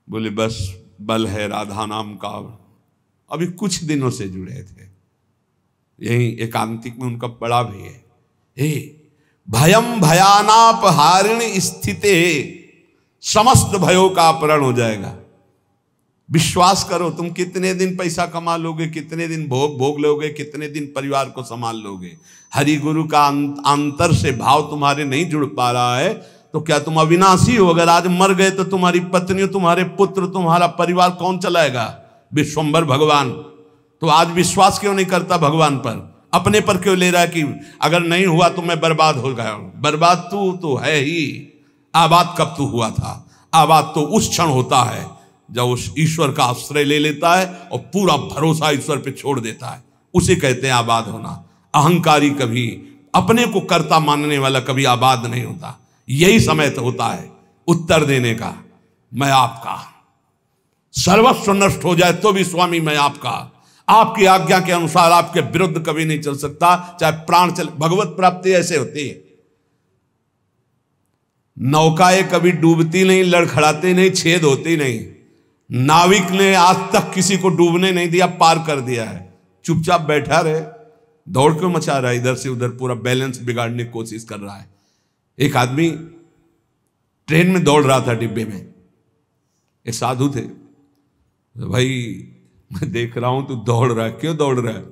बोले बस बल है राधा नाम का। अभी कुछ दिनों से जुड़े थे, यही एकांतिक में उनका पड़ा भी है। हे भयम भयानाप हारिणी स्थिते, समस्त भयों का अपहरण हो जाएगा। विश्वास करो, तुम कितने दिन पैसा कमा लोगे, कितने दिन भोग लोगे, कितने दिन परिवार को संभाल लोगे। हरि गुरु का अंतर से भाव तुम्हारे नहीं जुड़ पा रहा है तो क्या तुम अविनाशी हो? अगर आज मर गए तो तुम्हारी पत्नी, तुम्हारे पुत्र, तुम्हारा परिवार कौन चलाएगा? विश्वंभर भगवान। तो आज विश्वास क्यों नहीं करता भगवान पर? अपने पर क्यों ले रहा है कि अगर नहीं हुआ तो मैं बर्बाद हो गया? बर्बाद तू तो है ही। आबाद कब तू हुआ था? आबाद तो उस क्षण होता है जब उस ईश्वर का आश्रय ले लेता है और पूरा भरोसा ईश्वर पे छोड़ देता है, उसे कहते हैं आबाद होना। अहंकारी कभी, अपने को कर्ता मानने वाला कभी आबाद नहीं होता। यही समय तो होता है उत्तर देने का, मैं आपका। सर्वस्व नष्ट हो जाए तो भी स्वामी मैं आपका। आपकी आज्ञा के अनुसार आपके विरुद्ध कभी नहीं चल सकता, चाहे प्राण चले। भगवत प्राप्ति ऐसे होती है। नौकाएं कभी डूबती नहीं, लड़खड़ाती नहीं, छेद होती नहीं। नाविक ने आज तक किसी को डूबने नहीं दिया, पार कर दिया है। चुपचाप बैठा रहे, दौड़ क्यों मचा रहा है इधर से उधर, पूरा बैलेंस बिगाड़ने की कोशिश कर रहा है। एक आदमी ट्रेन में दौड़ रहा था डिब्बे में, एक साधु थे। भाई मैं देख रहा हूं तू दौड़ रहा है, क्यों दौड़ रहा है?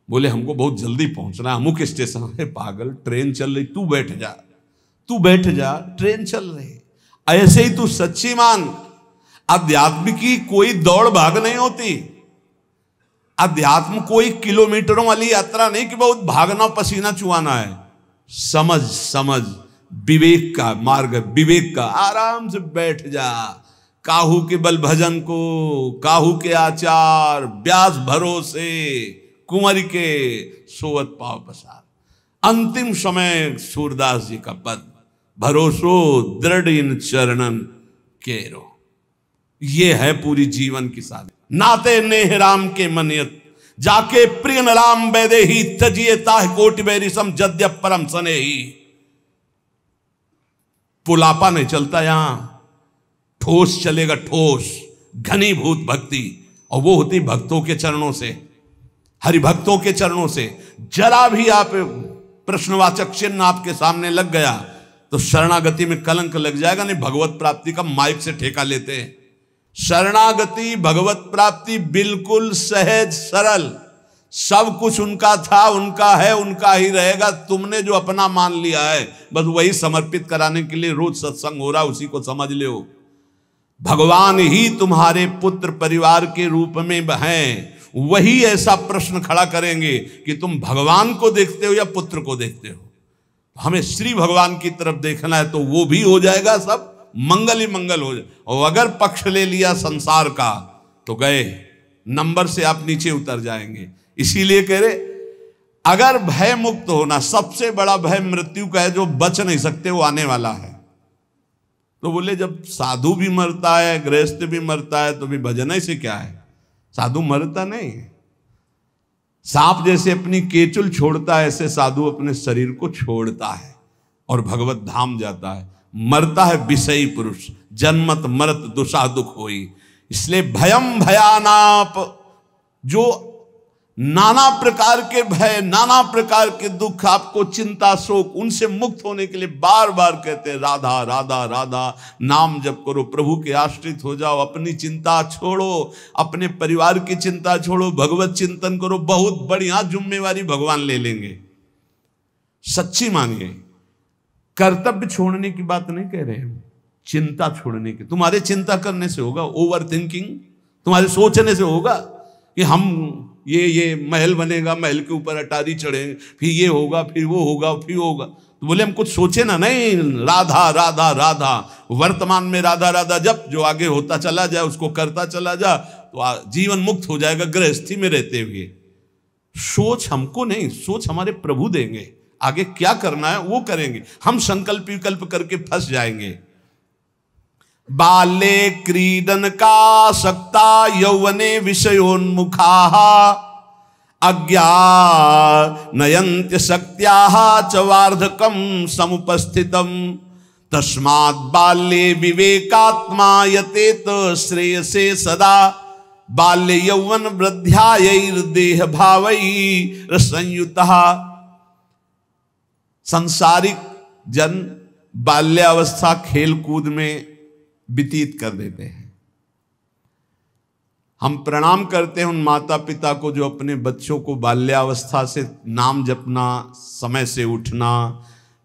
बोले हमको बहुत जल्दी पहुंचना है अमुक स्टेशन। है पागल, ट्रेन चल रही, तू बैठ जा, तू बैठ जा, ट्रेन चल रही। ऐसे ही तू सच्ची मान, अध्यात्म की कोई दौड़ भाग नहीं होती। अध्यात्म कोई किलोमीटरों वाली यात्रा नहीं कि बहुत भागना पसीना चुआना है। समझ समझ, विवेक का मार्ग, विवेक का। आराम से बैठ जा। काहू के बल भजन को, काहू के आचार, ब्यास भरोसे, कुंवर के सोवत पाव पसार। अंतिम समय सूरदास जी का पद, भरोसो दृढ़ इन चरणन केरो। ये है पूरी जीवन की साधना। नाते नेह राम के मनियत, जाके प्रिय न राम बैदे ही, तजिए ताह कोटि बैरिसम जद्य परम सने ही। पुलापा नहीं चलता यहां, ठोस चलेगा, ठोस घनीभूत भक्ति, और वो होती भक्तों के चरणों से, हरिभक्तों के चरणों से। जरा भी आप प्रश्नवाचक चिन्ह आपके सामने लग गया तो शरणागति में कलंक लग जाएगा। नहीं, भगवत प्राप्ति का माइक से ठेका लेते हैं। शरणागति, भगवत प्राप्ति बिल्कुल सहज सरल, सब कुछ उनका था, उनका है, उनका ही रहेगा। तुमने जो अपना मान लिया है बस वही समर्पित कराने के लिए रोज सत्संग हो रहा, उसी को समझ लो। भगवान ही तुम्हारे पुत्र परिवार के रूप में हैं, वही ऐसा प्रश्न खड़ा करेंगे कि तुम भगवान को देखते हो या पुत्र को देखते हो। हमें श्री भगवान की तरफ देखना है तो वो भी हो जाएगा, सब मंगल ही मंगल हो जाए। और अगर पक्ष ले लिया संसार का तो गए, नंबर से आप नीचे उतर जाएंगे। इसीलिए कह रहे, अगर भय मुक्त होना, सबसे बड़ा भय मृत्यु का है, जो बच नहीं सकते, वो आने वाला है। तो बोले जब साधु भी मरता है, गृहस्थ भी मरता है, तो भी भजन से क्या है? साधु मरता नहीं। सांप जैसे अपनी केचुल छोड़ता है, ऐसे साधु अपने शरीर को छोड़ता है और भगवत धाम जाता है। मरता है विषयी पुरुष, जन्मत मरत दुषा दुख होई। इसलिए भयम भयानाप, जो नाना प्रकार के भय, नाना प्रकार के दुख, आपको चिंता शोक, उनसे मुक्त होने के लिए बार बार कहते हैं राधा राधा राधा, नाम जप करो, प्रभु के आश्रित हो जाओ, अपनी चिंता छोड़ो, अपने परिवार की चिंता छोड़ो, भगवत चिंतन करो। बहुत बढ़िया जिम्मेवारी भगवान ले लेंगे, सच्ची मानिए। कर्तव्य छोड़ने की बात नहीं कह रहे हम, चिंता छोड़ने की। तुम्हारे चिंता करने से होगा, ओवर थिंकिंग तुम्हारे सोचने से होगा कि हम ये महल बनेगा, महल के ऊपर अटारी चढ़े, फिर ये होगा, फिर वो होगा, फिर होगा। तो बोले हम कुछ सोचे ना, नहीं, राधा राधा राधा, वर्तमान में राधा राधा जब, जो आगे होता चला जाए उसको करता चला जा, तो जीवन मुक्त हो जाएगा गृहस्थी में रहते हुए। सोच हमको नहीं, सोच हमारे प्रभु देंगे, आगे क्या करना है वो करेंगे। हम संकल्प विकल्प करके फंस जाएंगे। बाले क्रीडन का सक्ता यौवने विषयोन्मुखा अज्ञानयन्त्य शक्त्याः च वार्धकं समुपस्थितम् तस्मात् बाल्ये विवेकात्मा यतेत श्रेयसे सदा बाल्य यौवन वृद्ध्यायैर्देह भावैर्संयुतः। सांसारिक जन बाल्यावस्था खेल कूद में व्यतीत कर देते हैं। हम प्रणाम करते हैं उन माता पिता को जो अपने बच्चों को बाल्यावस्था से नाम जपना, समय से उठना,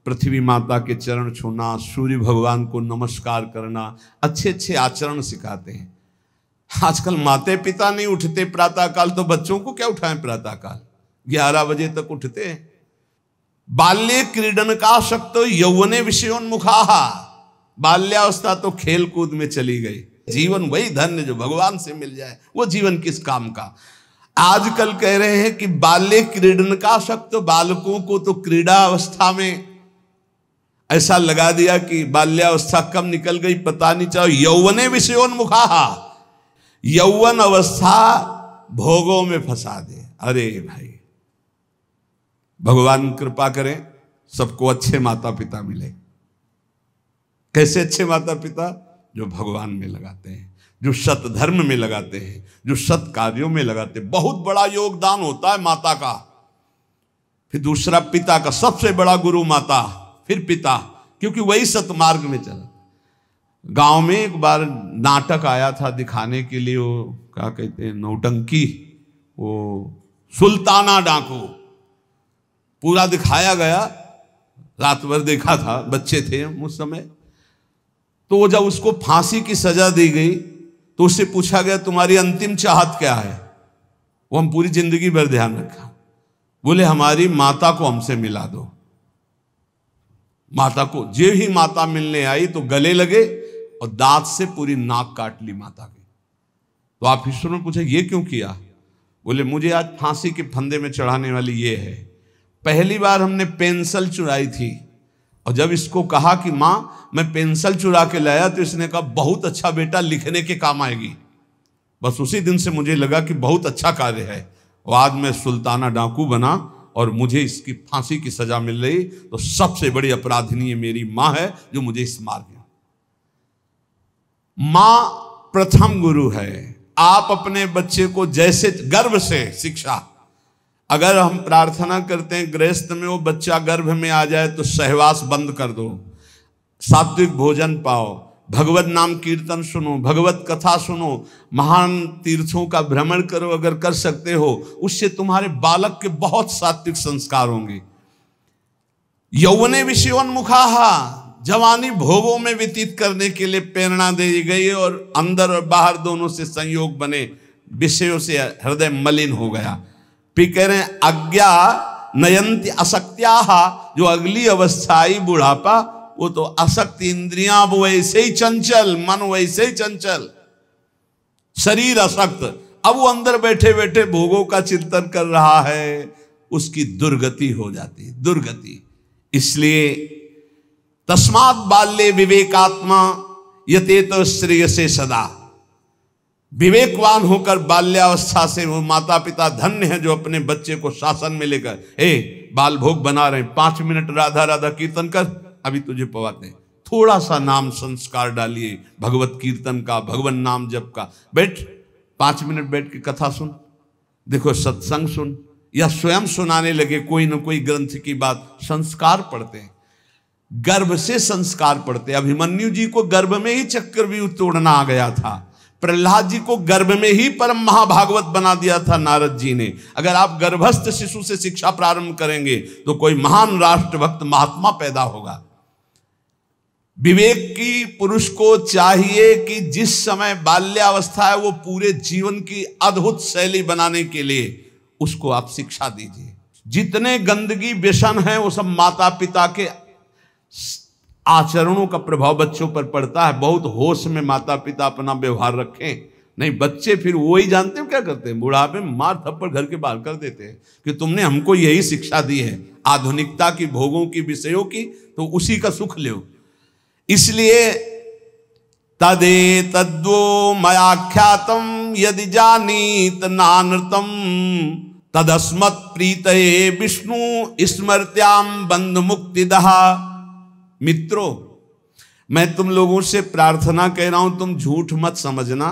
पृथ्वी माता के चरण छूना, सूर्य भगवान को नमस्कार करना, अच्छे अच्छे आचरण सिखाते हैं। आजकल माता पिता नहीं उठते प्रातःकाल, तो बच्चों को क्या उठाएं प्रातःकाल? 11 बजे तक उठते हैं। बाल्ये क्रीडन का शक्त यौवने विषयोन्मुखा, बाल्यावस्था तो खेल कूद में चली गई। जीवन वही धन्य जो भगवान से मिल जाए, वो जीवन किस काम का? आजकल कह रहे हैं कि बाल्य क्रीडन का शक्त, बालकों को तो क्रीड़ा अवस्था में ऐसा लगा दिया कि बाल्यावस्था कब निकल गई पता नहीं चला। यौवने विषयोन्मुखा, यौवन अवस्था भोगों में फंसा दे। अरे भाई, भगवान कृपा करें सबको अच्छे माता पिता मिले। कैसे अच्छे माता पिता? जो भगवान में लगाते हैं, जो सत धर्म में लगाते हैं, जो सत कार्यों में लगाते हैं। बहुत बड़ा योगदान होता है माता का, फिर दूसरा पिता का। सबसे बड़ा गुरु माता, फिर पिता, क्योंकि वही सतमार्ग में चला। गांव में एक बार नाटक आया था दिखाने के लिए, वो क्या कहते हैं, नौटंकी, वो सुल्ताना डाकू, पूरा दिखाया गया। रात भर देखा था, बच्चे थे उस समय। तो वो जब उसको फांसी की सजा दी गई तो उससे पूछा गया तुम्हारी अंतिम चाहत क्या है? वो हम पूरी जिंदगी भर ध्यान रखा। बोले हमारी माता को हमसे मिला दो। माता को, जे ही माता मिलने आई तो गले लगे और दांत से पूरी नाक काट ली माता की। तो आप ईश्वर ने पूछा ये क्यों किया? बोले मुझे आज फांसी के फंदे में चढ़ाने वाली ये है। पहली बार हमने पेंसिल चुराई थी, और जब इसको कहा कि माँ मैं पेंसिल चुरा के लाया, तो इसने कहा बहुत अच्छा बेटा, लिखने के काम आएगी। बस उसी दिन से मुझे लगा कि बहुत अच्छा कार्य है, और आज मैं सुल्ताना डाकू बना और मुझे इसकी फांसी की सजा मिल रही। तो सबसे बड़ी अपराधिनी मेरी माँ है जो मुझे इस मार्ग में। मां प्रथम गुरु है। आप अपने बच्चे को जैसे गर्भ से शिक्षा, अगर हम प्रार्थना करते हैं गृहस्थ में वो बच्चा गर्भ में आ जाए तो सहवास बंद कर दो, सात्विक भोजन पाओ, भगवत नाम कीर्तन सुनो, भगवत कथा सुनो, महान तीर्थों का भ्रमण करो, अगर कर सकते हो, उससे तुम्हारे बालक के बहुत सात्विक संस्कार होंगे। यौवने विषयोन्मुखाहा, जवानी भोगों में व्यतीत करने के लिए प्रेरणा दी गई और अंदर और बाहर दोनों से संयोग बने, विषयों से हृदय मलिन हो गया। फिर कह रहे हैं अज्ञा नयंती असक्त्याहा, जो अगली अवस्था आई बुढ़ापा, वो तो असक्त, इंद्रियां वैसे ही चंचल, मन वैसे ही चंचल, शरीर असक्त। अब वो अंदर बैठे बैठे भोगों का चिंतन कर रहा है, उसकी दुर्गति हो जाती, दुर्गति। इसलिए तस्मात् बाल्ये विवेकात्मा यतेत श्रेयसे सदा, विवेकवान होकर बाल्यावस्था से वो माता पिता धन्य है जो अपने बच्चे को शासन में लेकर, बाल भोग बना रहे हैं, 5 मिनट राधा राधा कीर्तन कर, अभी तुझे पवाते हैं, थोड़ा सा नाम संस्कार डालिए भगवत कीर्तन का, भगवान नाम जप का, बैठ 5 मिनट बैठ के कथा सुन, देखो सत्संग सुन, या स्वयं सुनाने लगे कोई न कोई ग्रंथ की बात। संस्कार पढ़ते हैं, गर्भ से संस्कार पढ़ते। अभिमन्यु जी को गर्भ में ही चक्रव्यूह तोड़ना आ गया था, प्रहलाद जी को गर्भ में ही परम महाभागवत बना दिया था नारद जी ने। अगर आप गर्भस्थ शिशु से शिक्षा प्रारंभ करेंगे तो कोई महान राष्ट्रभक्त महात्मा पैदा होगा। विवेक की पुरुष को चाहिए कि जिस समय बाल्यावस्था है वो पूरे जीवन की अद्भुत शैली बनाने के लिए उसको आप शिक्षा दीजिए। जितने गंदगी व्यसन है वो सब माता पिता के आचरणों का प्रभाव बच्चों पर पड़ता है। बहुत होश में माता पिता अपना व्यवहार रखें, नहीं बच्चे फिर वो ही जानते हो क्या करते हैं, बुढ़ापे में मार थप्पड़ घर के बाहर कर देते हैं कि तुमने हमको यही शिक्षा दी है आधुनिकता की, भोगों की, विषयों की, तो उसी का सुख लो। इसलिए तदे तद्वो मयाख्यातम यदि जानीत नानृतम तदस्मत् प्रीतये विष्णु स्मृत्याम बंध मुक्तिदहा। मित्रों, मैं तुम लोगों से प्रार्थना कह रहा हूं, तुम झूठ मत समझना।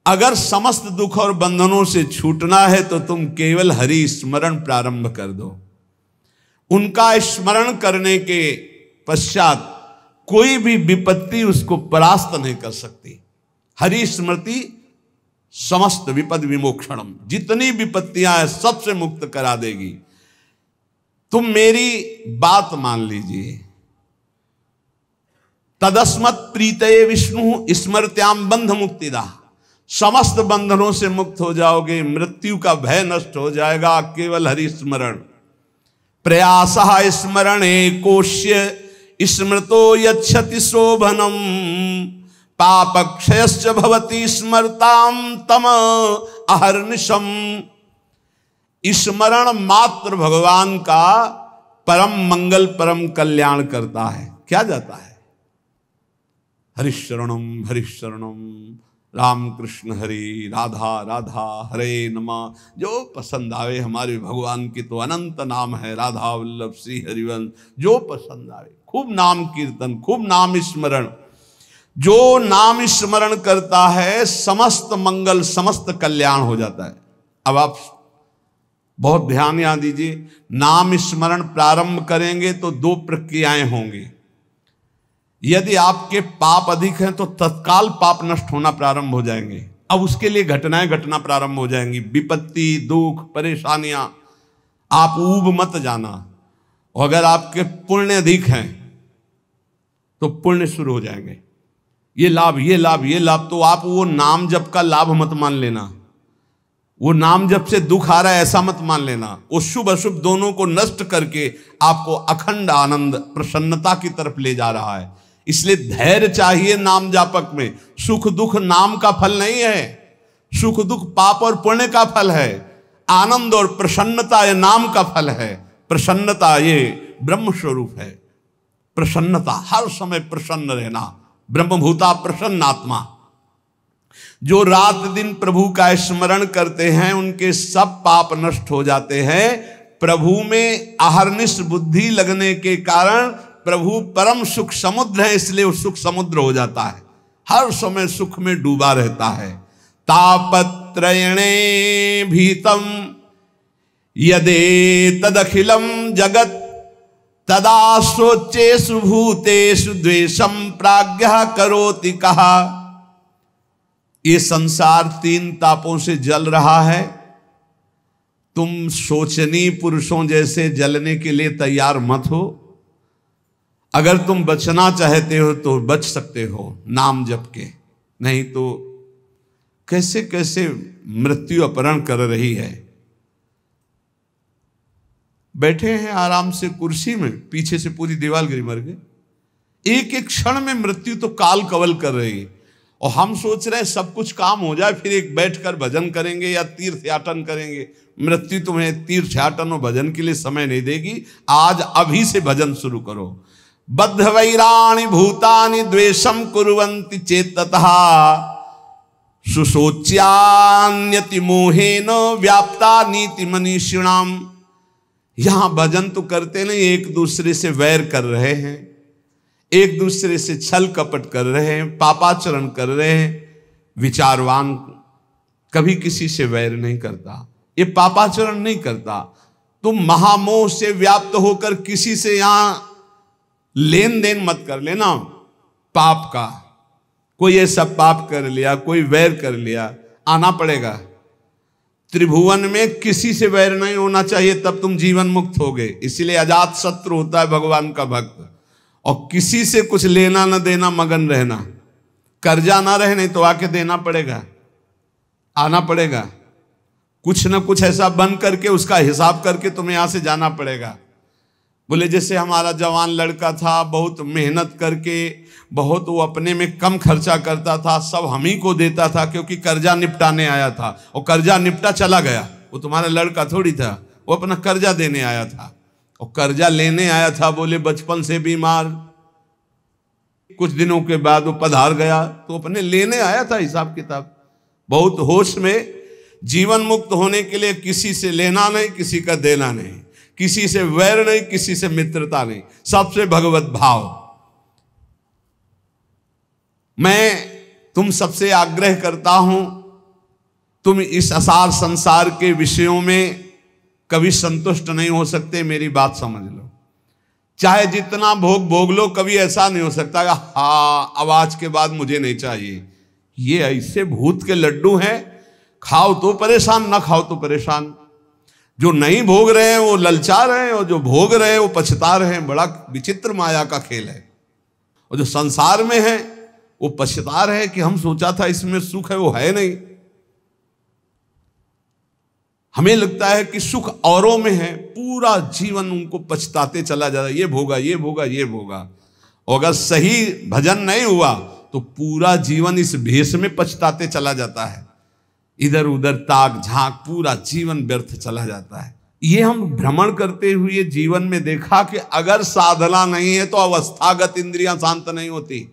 अगर समस्त दुख और बंधनों से छूटना है तो तुम केवल हरि स्मरण प्रारंभ कर दो। उनका स्मरण करने के पश्चात कोई भी विपत्ति उसको परास्त नहीं कर सकती। हरि स्मृति समस्त विपद विमोक्षणम, जितनी विपत्तियां हैं सबसे मुक्त करा देगी। तुम मेरी बात मान लीजिए। तदस्मत् प्रीतये विष्णु स्मृत्याम बंध मुक्तिदा, समस्त बंधनों से मुक्त हो जाओगे, मृत्यु का भय नष्ट हो जाएगा, केवल हरि स्मरण। प्रयासः स्मरणे कोश्य स्मृतो यच्छति शोभनम पापक्षयश्च भवति स्मरताम तम अहर्निशम। स्मरण मात्र भगवान का परम मंगल परम कल्याण करता है। क्या जाता है? हरिशरणम हरिशरणम, राम कृष्ण हरि, राधा राधा, हरे नमः। जो पसंद आवे, हमारे भगवान की तो अनंत नाम है, राधा वल्लभ श्री हरिवंश, जो पसंद आवे। खूब नाम कीर्तन, खूब नाम स्मरण। जो नाम स्मरण करता है समस्त मंगल समस्त कल्याण हो जाता है। अब आप बहुत ध्यान यहाँ दीजिए, नाम स्मरण प्रारंभ करेंगे तो 2 प्रक्रियाएं होंगी। यदि आपके पाप अधिक हैं तो तत्काल पाप नष्ट होना प्रारंभ हो जाएंगे। अब उसके लिए घटनाएं घटना प्रारंभ हो जाएंगी, विपत्ति, दुख, परेशानियां। आप ऊब मत जाना। और अगर आपके पुण्य अधिक हैं तो पुण्य शुरू हो जाएंगे, ये लाभ ये लाभ ये लाभ। तो आप वो नाम जप का लाभ मत मान लेना, वो नाम जप से दुख आ रहा है ऐसा मत मान लेना। वो शुभ अशुभ दोनों को नष्ट करके आपको अखंड आनंद प्रसन्नता की तरफ ले जा रहा है। इसलिए धैर्य चाहिए नाम जापक में। सुख दुख नाम का फल नहीं है, सुख दुख पाप और पुण्य का फल है। आनंद और प्रसन्नता ये नाम का फल है। प्रसन्नता ये ब्रह्म स्वरूप है। प्रसन्नता, हर समय प्रसन्न रहना, ब्रह्मभूता प्रसन्न आत्मा। जो रात दिन प्रभु का स्मरण करते हैं उनके सब पाप नष्ट हो जाते हैं। प्रभु में अहर्निश बुद्धि लगने के कारण प्रभु परम सुख समुद्र है, इसलिए वो सुख समुद्र हो जाता है, हर समय सुख में डूबा रहता है। तापत्रयणे भीतम यदे तदखिलम जगत तदा शोचेषु भूतेषु द्वेषम प्राज्ञः करोति कहा। ये संसार 3 तापों से जल रहा है, तुम शोचनीय पुरुषों जैसे जलने के लिए तैयार मत हो। अगर तुम बचना चाहते हो तो बच सकते हो नाम जप के, नहीं तो कैसे कैसे मृत्यु अपहरण कर रही है। बैठे हैं आराम से कुर्सी में, पीछे से पूरी दीवार गिरी, मर गए। एक एक क्षण में मृत्यु तो काल कवल कर रही है, और हम सोच रहे हैं सब कुछ काम हो जाए फिर एक बैठकर भजन करेंगे या तीर्थयाटन करेंगे। मृत्यु तुम्हें तीर्थयाटन और भजन के लिए समय नहीं देगी। आज अभी से भजन शुरू करो। बद्ध वैराणि भूतानि द्वेषम कुर्वन्ति चेततः सुशोच्यान्यति मोहेन व्याप्ता नीति मनीषिणाम। यहां भजन तो करते नहीं, एक दूसरे से वैर कर रहे हैं, एक दूसरे से छल कपट कर रहे हैं, पापाचरण कर रहे हैं। विचारवान कभी किसी से वैर नहीं करता, ये पापाचरण नहीं करता। तुम महामोह से व्याप्त होकर किसी से यहां लेन देन मत कर लेना पाप का। कोई ऐसा पाप कर लिया, कोई वैर कर लिया, आना पड़ेगा। त्रिभुवन में किसी से वैर नहीं होना चाहिए, तब तुम जीवन मुक्त होगे। इसीलिए अजात शत्रु होता है भगवान का भक्त। और किसी से कुछ लेना न देना, मगन रहना, कर्जा ना रहे, नहीं तो आके देना पड़ेगा, आना पड़ेगा। कुछ न कुछ ऐसा बन करके उसका हिसाब करके तुम्हें यहां से जाना पड़ेगा। बोले जैसे हमारा जवान लड़का था, बहुत मेहनत करके, बहुत वो अपने में कम खर्चा करता था, सब हम ही को देता था क्योंकि कर्जा निपटाने आया था, और कर्जा निपटा चला गया। वो तुम्हारा लड़का थोड़ी था, वो अपना कर्जा देने आया था और कर्जा लेने आया था। बोले बचपन से बीमार, कुछ दिनों के बाद वो पधार गया, तो अपने लेने आया था हिसाब किताब। बहुत होश में, जीवन मुक्त होने के लिए किसी से लेना नहीं, किसी का देना नहीं, किसी से वैर नहीं, किसी से मित्रता नहीं, सबसे भगवत भाव। मैं तुम सबसे आग्रह करता हूं, तुम इस असार संसार के विषयों में कभी संतुष्ट नहीं हो सकते, मेरी बात समझ लो। चाहे जितना भोग भोग लो, कभी ऐसा नहीं हो सकता कि हाँ अब आज के बाद मुझे नहीं चाहिए। ये ऐसे भूत के लड्डू हैं, खाओ तो परेशान, ना खाओ तो परेशान। जो नहीं भोग रहे हैं वो ललचा रहे हैं, और जो भोग रहे हैं वो पछता रहे हैं। बड़ा विचित्र माया का खेल है। और जो संसार में है वो पछता रहे हैं कि हम सोचा था इसमें सुख है, वो है नहीं। हमें लगता है कि सुख औरों में है, पूरा जीवन उनको पछताते चला जाता है, ये भोगा, ये भोगा, ये भोगा। और अगर सही भजन नहीं हुआ तो पूरा जीवन इस भेष में पछताते चला जाता है। इधर उधर ताक झांक, पूरा जीवन व्यर्थ चला जाता है। ये हम भ्रमण करते हुए जीवन में देखा कि अगर साधना नहीं है तो अवस्थागत इंद्रियां शांत नहीं होती।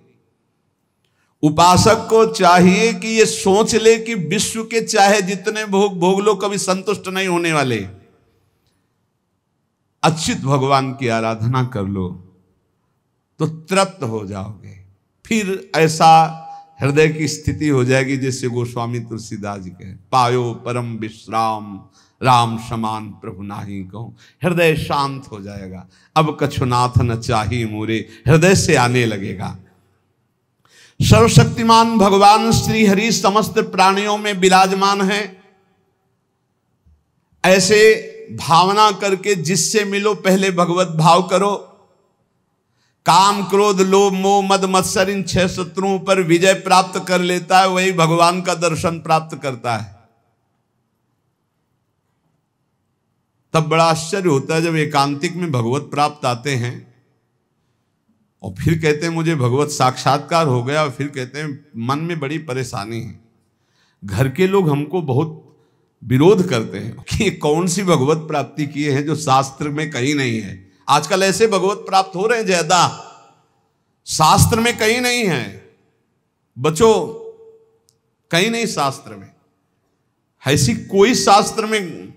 उपासक को चाहिए कि ये सोच ले कि विश्व के चाहे जितने भोग भोग लो, कभी संतुष्ट नहीं होने वाले। अच्युत भगवान की आराधना कर लो तो तृप्त हो जाओगे। फिर ऐसा हृदय की स्थिति हो जाएगी जैसे गोस्वामी तुलसीदास जी कहे, पायो परम विश्राम राम समान प्रभु नाही कहूं। हृदय शांत हो जाएगा। अब कछुनाथ न चाही मोरे, हृदय से आने लगेगा। सर्वशक्तिमान भगवान श्री हरि समस्त प्राणियों में विराजमान है। ऐसे भावना करके जिससे मिलो पहले भगवत भाव करो। काम क्रोध लोभ मोह मद मत्सर इन 6 शत्रुओं पर विजय प्राप्त कर लेता है, वही भगवान का दर्शन प्राप्त करता है। तब बड़ा आश्चर्य होता है जब एकांतिक में भगवत प्राप्त आते हैं और फिर कहते हैं मुझे भगवत साक्षात्कार हो गया, और फिर कहते हैं मन में बड़ी परेशानी है। घर के लोग हमको बहुत विरोध करते हैं कि कौन सी भगवत प्राप्ति किए हैं जो शास्त्र में कहीं नहीं है। आजकल ऐसे भगवत प्राप्त हो रहे हैं ज्यादा, शास्त्र में कहीं नहीं है। बचो, कहीं नहीं शास्त्र में, ऐसी कोई शास्त्र में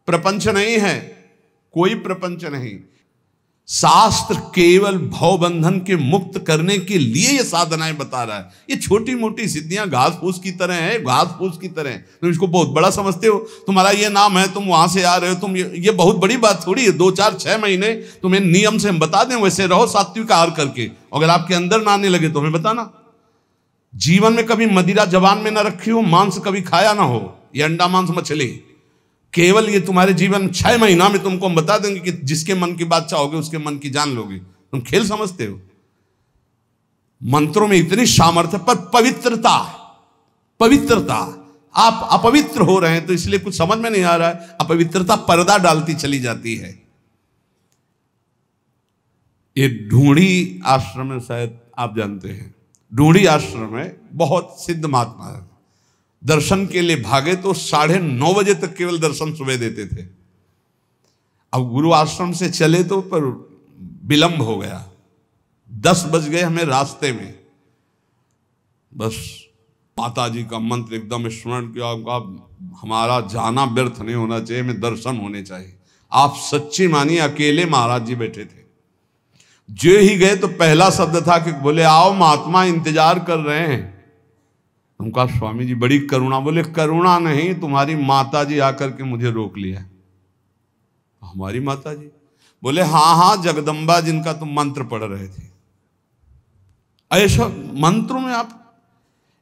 प्रपंच नहीं है, कोई प्रपंच नहीं। शास्त्र केवल भवबंधन के मुक्त करने के लिए ये साधनाएं बता रहा है। ये छोटी मोटी सिद्धियां घास फूस की तरह है, घास फूस की तरह। तुम इसको बहुत बड़ा समझते हो, तुम्हारा ये नाम है, तुम वहां से आ रहे हो, तुम ये बहुत बड़ी बात थोड़ी है। 2 4 6 महीने तुम्हें नियम से हम बता दें, वैसे रहो सात्विक आहार करके। अगर आपके अंदर ना आने लगे तो हमें बताना। जीवन में कभी मदिरा जबान में ना रखी हो, मांस कभी खाया ना हो, ये अंडा मांस मछली, केवल ये तुम्हारे जीवन 6 महीना में तुमको हम बता देंगे कि जिसके मन की बात चाहोगे उसके मन की जान लोगे। तुम खेल समझते हो? मंत्रों में इतनी सामर्थ्य, पर पवित्रता, पवित्रता, आप अपवित्र हो रहे हैं तो इसलिए कुछ समझ में नहीं आ रहा है। अपवित्रता पर्दा डालती चली जाती है। ये ढूंढी आश्रम में, शायद आप जानते हैं, ढूंढी आश्रम में बहुत सिद्ध महात्मा है। दर्शन के लिए भागे तो 9:30 बजे तक केवल दर्शन सुबह देते थे। अब गुरु आश्रम से चले तो पर विलंब हो गया, 10 बज गए हमें रास्ते में। बस माता जी का मंत्र एकदम स्मरण किया, हमारा जाना व्यर्थ नहीं होना चाहिए, हमें दर्शन होने चाहिए। आप सच्ची मानिए, अकेले महाराज जी बैठे थे। जो ही गए तो पहला शब्द था कि बोले आओ महात्मा इंतजार कर रहे हैं। उनका स्वामी जी बड़ी करुणा, बोले करुणा नहीं, तुम्हारी माता जी आकर के मुझे रोक लिया। हमारी माता जी? बोले हाँ हाँ, जगदम्बा जिनका तुम मंत्र पढ़ रहे थे। ऐसा मंत्रों में आप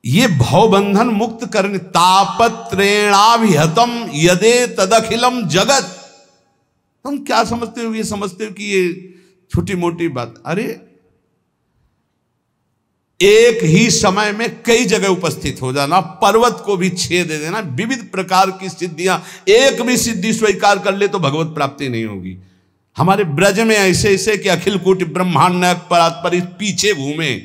ये भवबंधन मुक्त करने, तापत्रेणाभिहतम यदे तदखिलम जगत। तुम क्या समझते हो? ये समझते हो कि ये छोटी मोटी बात? अरे एक ही समय में कई जगह उपस्थित हो जाना, पर्वत को भी छेद दे देना, विविध प्रकार की सिद्धियां, एक भी सिद्धि स्वीकार कर ले तो भगवत प्राप्ति नहीं होगी। हमारे ब्रज में ऐसे ऐसे कि अखिल कोटि ब्रह्मांड नायक परात्पर पीछे घूमे,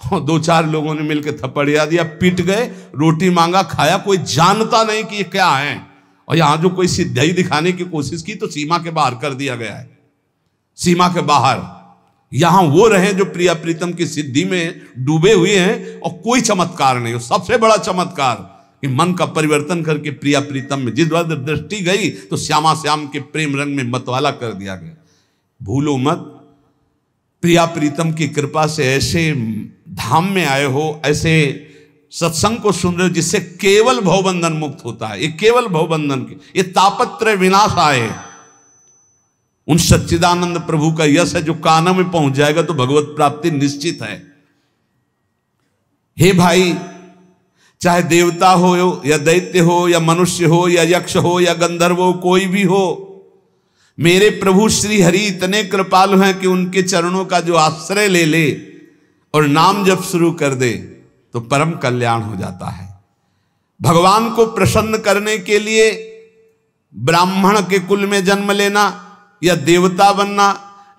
2 4 लोगों ने मिलकर थप्पड़िया दिया, पीट गए, रोटी मांगा, खाया, कोई जानता नहीं कि ये क्या है। और यहां जो कोई सिद्धि दिखाने की कोशिश की तो सीमा के बाहर कर दिया गया है, सीमा के बाहर। यहां वो रहे जो प्रिया प्रीतम की सिद्धि में डूबे हुए हैं और कोई चमत्कार नहीं हो। सबसे बड़ा चमत्कार कि मन का परिवर्तन करके प्रिया प्रीतम में जिस बार दृष्टि गई तो श्यामा श्याम के प्रेम रंग में मतवाला कर दिया गया। भूलो मत, प्रिया प्रीतम की कृपा से ऐसे धाम में आए हो, ऐसे सत्संग को सुन रहे हो जिससे केवल भवबंधन मुक्त होता है। ये केवल भवबंधन के, ये तापत्रय विनाश आए, उन सच्चिदानंद प्रभु का यश है जो कानों में पहुंच जाएगा तो भगवत प्राप्ति निश्चित है। हे भाई, चाहे देवता हो या दैत्य हो या मनुष्य हो या यक्ष हो या गंधर्व हो, कोई भी हो, मेरे प्रभु श्री हरि इतने कृपालु हैं कि उनके चरणों का जो आश्रय ले ले और नाम जप शुरू कर दे तो परम कल्याण हो जाता है। भगवान को प्रसन्न करने के लिए ब्राह्मण के कुल में जन्म लेना या देवता बनना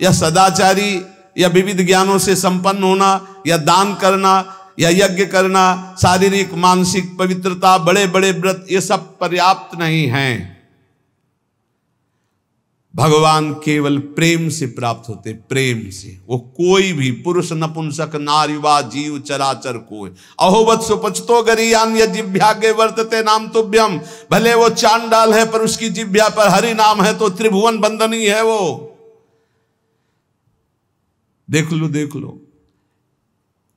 या सदाचारी या विविध ज्ञानों से संपन्न होना या दान करना या यज्ञ करना, शारीरिक मानसिक पवित्रता, बड़े बड़े व्रत, ये सब पर्याप्त नहीं हैं। भगवान केवल प्रेम से प्राप्त होते, प्रेम से। वो कोई भी पुरुष नपुंसक नारीवा जीव चराचर कोई अहोवत सुपचतो गरियान या जिभ्यागे वर्तते नाम तुभ्यम। भले वो चांडाल है पर उसकी जिभ्या पर हरि नाम है तो त्रिभुवन बंदनी है वो। देख लो देख लो,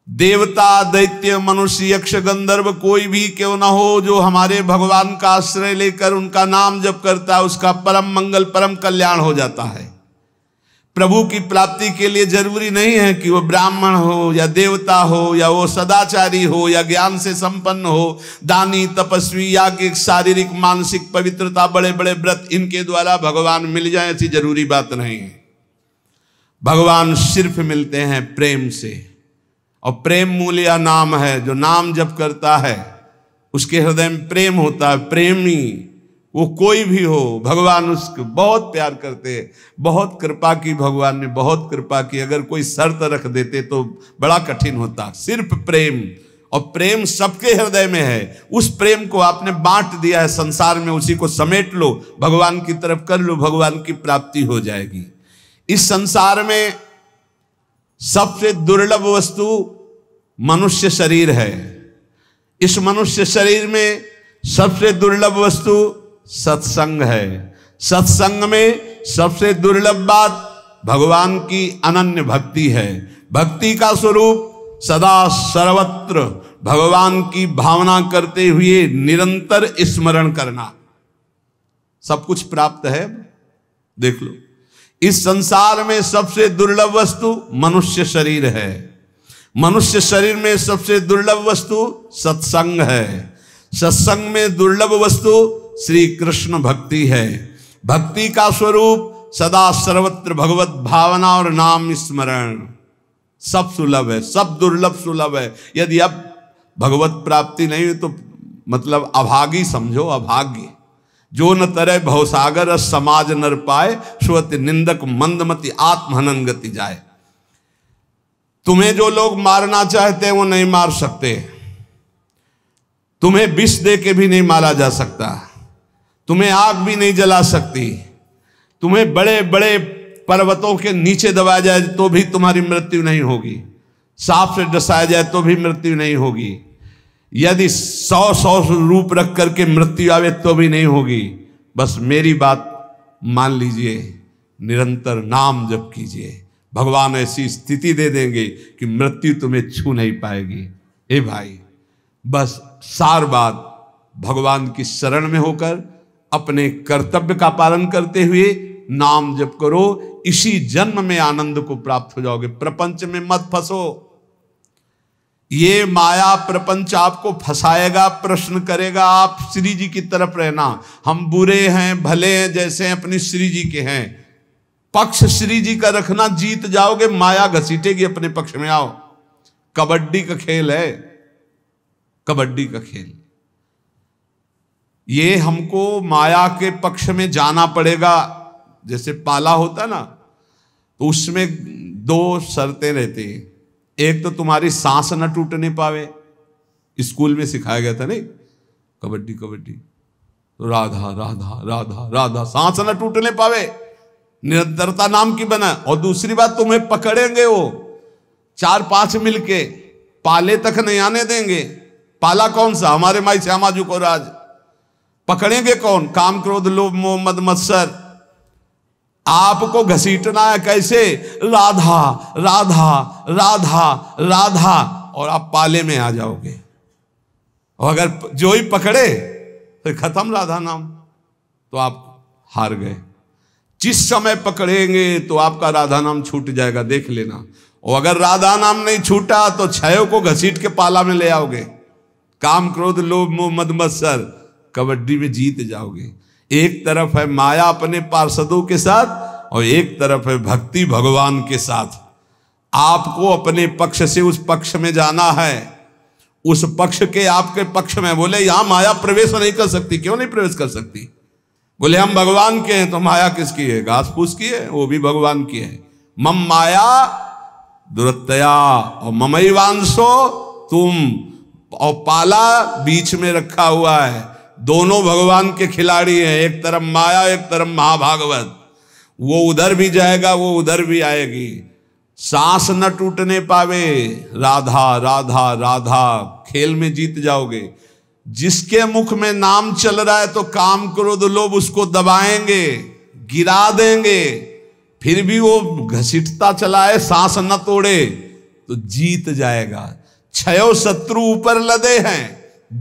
देवता दैत्य मनुष्य यक्ष गंधर्व कोई भी क्यों ना हो, जो हमारे भगवान का आश्रय लेकर उनका नाम जप करता है उसका परम मंगल परम कल्याण हो जाता है। प्रभु की प्राप्ति के लिए जरूरी नहीं है कि वो ब्राह्मण हो या देवता हो या वो सदाचारी हो या ज्ञान से संपन्न हो, दानी तपस्वी या कि शारीरिक मानसिक पवित्रता, बड़े बड़े व्रत, इनके द्वारा भगवान मिल जाए ऐसी जरूरी बात नहीं है। भगवान सिर्फ मिलते हैं प्रेम से, और प्रेम मूल्य नाम है। जो नाम जप करता है उसके हृदय में प्रेम होता है। प्रेमी वो कोई भी हो, भगवान उसको बहुत प्यार करते हैं। बहुत कृपा की, भगवान ने बहुत कृपा की। अगर कोई शर्त रख देते तो बड़ा कठिन होता। सिर्फ प्रेम, और प्रेम सबके हृदय में है। उस प्रेम को आपने बांट दिया है संसार में, उसी को समेट लो, भगवान की तरफ कर लो, भगवान की प्राप्ति हो जाएगी। इस संसार में सबसे दुर्लभ वस्तु मनुष्य शरीर है। इस मनुष्य शरीर में सबसे दुर्लभ वस्तु सत्संग है। सत्संग में सबसे दुर्लभ बात भगवान की अनन्य भक्ति है। भक्ति का स्वरूप सदा सर्वत्र भगवान की भावना करते हुए निरंतर स्मरण करना। सब कुछ प्राप्त है। देख लो, इस संसार में सबसे दुर्लभ वस्तु मनुष्य शरीर है। मनुष्य शरीर में सबसे दुर्लभ वस्तु सत्संग है। सत्संग में दुर्लभ वस्तु श्री कृष्ण भक्ति है। भक्ति का स्वरूप सदा सर्वत्र भगवत भावना और नाम स्मरण। सब सुलभ है, सब दुर्लभ सुलभ है। यदि अब भगवत प्राप्ति नहीं हुई तो मतलब अभागी समझो, अभाग्य। जो न तरह भवसागर समाज नर पाए, स्वति निंदक मंदमति आत्महनन गति जाए। तुम्हें जो लोग मारना चाहते हैं वो नहीं मार सकते। तुम्हें विष दे के भी नहीं मारा जा सकता। तुम्हें आग भी नहीं जला सकती। तुम्हें बड़े बड़े पर्वतों के नीचे दबाया जाए तो भी तुम्हारी मृत्यु नहीं होगी। सांप से डसाया जाए तो भी मृत्यु नहीं होगी। यदि 100 रूप रख करके मृत्यु आवे तो भी नहीं होगी। बस मेरी बात मान लीजिए, निरंतर नाम जप कीजिए। भगवान ऐसी स्थिति दे देंगे कि मृत्यु तुम्हें छू नहीं पाएगी। ए भाई, बस सार बात भगवान की शरण में होकर अपने कर्तव्य का पालन करते हुए नाम जप करो। इसी जन्म में आनंद को प्राप्त हो जाओगे। प्रपंच में मत फंसो। ये माया प्रपंच आपको फंसाएगा, प्रश्न करेगा। आप श्री जी की तरफ रहना। हम बुरे हैं भले हैं जैसे अपनी श्री जी के हैं, पक्ष श्री जी का रखना, जीत जाओगे। माया घसीटेगी अपने पक्ष में। आओ, कबड्डी का खेल है, कबड्डी का खेल। ये हमको माया के पक्ष में जाना पड़ेगा। जैसे पाला होता ना, तो उसमें 2 शर्तें रहती हैं। एक तो तुम्हारी सांस न टूटने पावे। स्कूल में सिखाया गया था नहीं, कबड्डी कबड्डी तो राधा राधा राधा राधा, सांस न टूटने पावे, निरंतरता नाम की बना। और दूसरी बात, तुम्हें पकड़ेंगे वो 4-5 मिलके, पाले तक नहीं आने देंगे। पाला कौन सा? हमारे माई श्यामा जी को राज। पकड़ेंगे कौन? काम क्रोध लोभ मोह मद मत्सर। आपको घसीटना है कैसे? राधा राधा राधा राधा, और आप पाले में आ जाओगे। और अगर जो ही पकड़े तो खत्म राधा नाम, तो आप हार गए। जिस समय पकड़ेंगे तो आपका राधा नाम छूट जाएगा, देख लेना। और अगर राधा नाम नहीं छूटा तो 6 को घसीट के पाला में ले आओगे। काम क्रोध लोभ मोह मद मत्सर, कबड्डी में जीत जाओगे। एक तरफ है माया अपने पार्षदों के साथ और एक तरफ है भक्ति भगवान के साथ। आपको अपने पक्ष से उस पक्ष में जाना है, उस पक्ष के आपके पक्ष में। बोले यहां माया प्रवेश नहीं कर सकती। क्यों नहीं प्रवेश कर सकती? बोले हम भगवान के हैं। तो माया किसकी है? घास फूस की है, वो भी भगवान की है। मम माया दुरत्तया और ममैवांशो तुम, और पाला बीच में रखा हुआ है। दोनों भगवान के खिलाड़ी हैं, एक तरफ माया एक तरफ महाभागवत। वो उधर भी जाएगा, वो उधर भी आएगी। सांस न टूटने पावे, राधा राधा राधा, खेल में जीत जाओगे। जिसके मुख में नाम चल रहा है तो काम क्रोध लोभ उसको दबाएंगे, गिरा देंगे, फिर भी वो घसीटता चला है, सांस न तोड़े तो जीत जाएगा। 6 शत्रु ऊपर लदे हैं,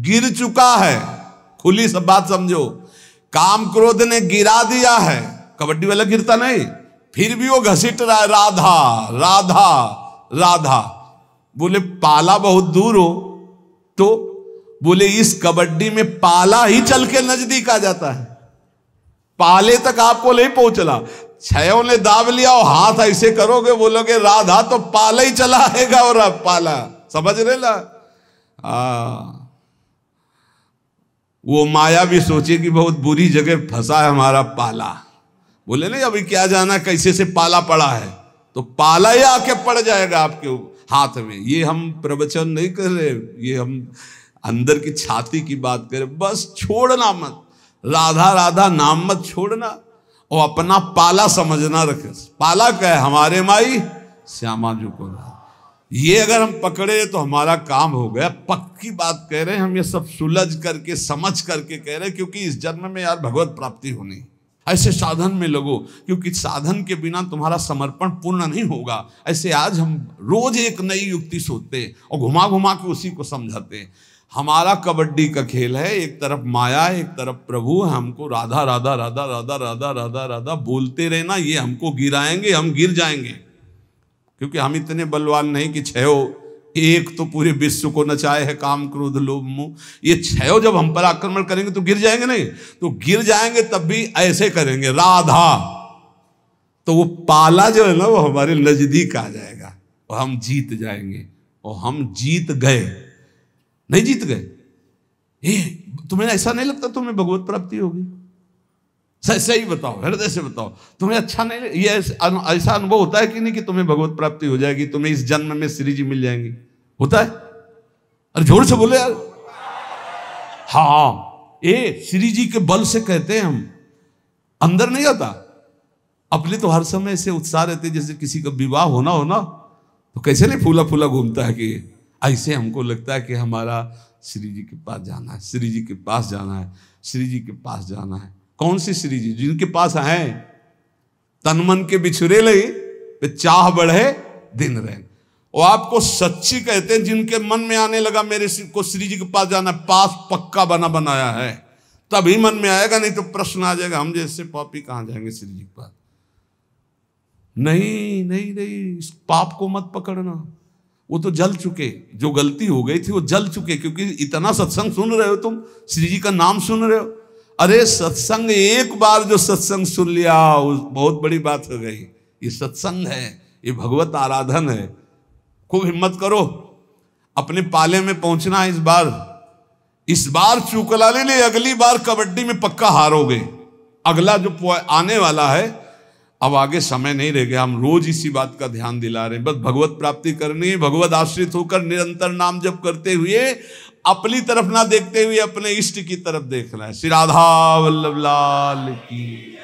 गिर चुका है। खुली सब बात समझो। काम क्रोध ने गिरा दिया है, कबड्डी वाला गिरता नहीं, फिर भी वो घसीट रहा है, राधा राधा राधा। बोले पाला बहुत दूर हो, तो बोले इस कबड्डी में पाला ही चल के नजदीक आ जाता है। पाले तक आपको नहीं पहुंचला, 6 ने दाब लिया और हाथ ऐसे करोगे, बोलोगे राधा, तो पाला ही चला आएगा। और अब पाला समझ रहे ला। वो माया भी सोचे कि बहुत बुरी जगह फंसा है हमारा पाला। बोले नहीं अभी क्या जाना कैसे से पाला पड़ा है, तो पाला ही आके पड़ जाएगा आपके हाथ में। ये हम प्रवचन नहीं कर रहे, ये हम अंदर की छाती की बात करें। बस छोड़ना मत, राधा राधा नाम मत छोड़ना, और अपना पाला समझना रखे। पाला क्या है? हमारे माई श्यामा जी को राज। ये अगर हम पकड़े तो हमारा काम हो गया। पक्की बात कह रहे हैं हम, ये सब सुलझ करके समझ करके कह रहे हैं, क्योंकि इस जन्म में यार भगवत प्राप्ति होनी। ऐसे साधन में लगो, क्योंकि साधन के बिना तुम्हारा समर्पण पूर्ण नहीं होगा। ऐसे आज हम रोज एक नई युक्ति सोचते हैं और घुमा घुमा के उसी को समझाते हैं। हमारा कबड्डी का खेल है, एक तरफ माया, एक तरफ प्रभु। हमको राधा राधा राधा राधा राधा राधा राधा बोलते रहना, ये हमको गिराएंगे, हम गिर जाएंगे। क्योंकि हम इतने बलवान नहीं कि छयो एक तो पूरे विश्व को नचाए है काम क्रोध लोभ मोह। ये छयो जब हम पर आक्रमण करेंगे तो गिर जाएंगे, नहीं तो गिर जाएंगे तब भी ऐसे करेंगे राधा, तो वो पाला जो है ना वो हमारे नजदीक आ जाएगा और हम जीत जाएंगे। और हम जीत गए, नहीं जीत गए। तुम्हें ऐसा नहीं लगता तुम्हें भगवत प्राप्ति होगी? सही बताओ, हृदय से बताओ, तुम्हें अच्छा नहीं, ये ऐसा अनुभव होता है कि नहीं कि तुम्हें भगवत प्राप्ति हो जाएगी, तुम्हें इस जन्म में श्री जी मिल जाएंगी? होता है? अरे जोर से बोले यार। हाँ, ये श्री जी के बल से कहते हैं हम, अंदर नहीं आता। अपने तो हर समय से उत्साह रहते, जैसे किसी का विवाह होना हो ना, तो कैसे नहीं फूला फूला घूमता है कि ऐसे हमको लगता है कि हमारा श्री जी के पास जाना है, श्री जी के पास जाना है, श्री जी के पास जाना है। कौन सी श्री जी? जिनके पास हैं तन मन के बिछुरे लई पे चाह बढ़े दिन रहे। और आपको सच्ची कहते हैं, जिनके मन में आने लगा मेरे को श्री जी के पास जाना है, पास पक्का बना बनाया है, तभी मन में आएगा, नहीं तो प्रश्न आ जाएगा हम जैसे पापी कहां जाएंगे श्री जी के पास। नहीं नहीं नहीं, इस पाप को मत पकड़ना, वो तो जल चुके, जो गलती हो गई थी वो जल चुके। क्योंकि इतना सत्संग सुन रहे हो तुम, श्री जी का नाम सुन रहे हो। अरे सत्संग, एक बार जो सत्संग सुन लिया बहुत बड़ी बात हो गई। ये सत्संग है, ये भगवत आराधन है। खूब हिम्मत करो, अपने पाले में पहुंचना है इस बार चूकला ले ले, अगली बार कबड्डी में पक्का हारोगे। अगला जो आने वाला है, अब आगे समय नहीं रह गया। हम रोज इसी बात का ध्यान दिला रहे हैं, बस भगवत प्राप्ति करनी है। भगवत आश्रित होकर निरंतर नाम जप करते हुए, अपनी तरफ ना देखते हुए अपने इष्ट की तरफ देखना है। श्री राधा वल्लभ लाल की।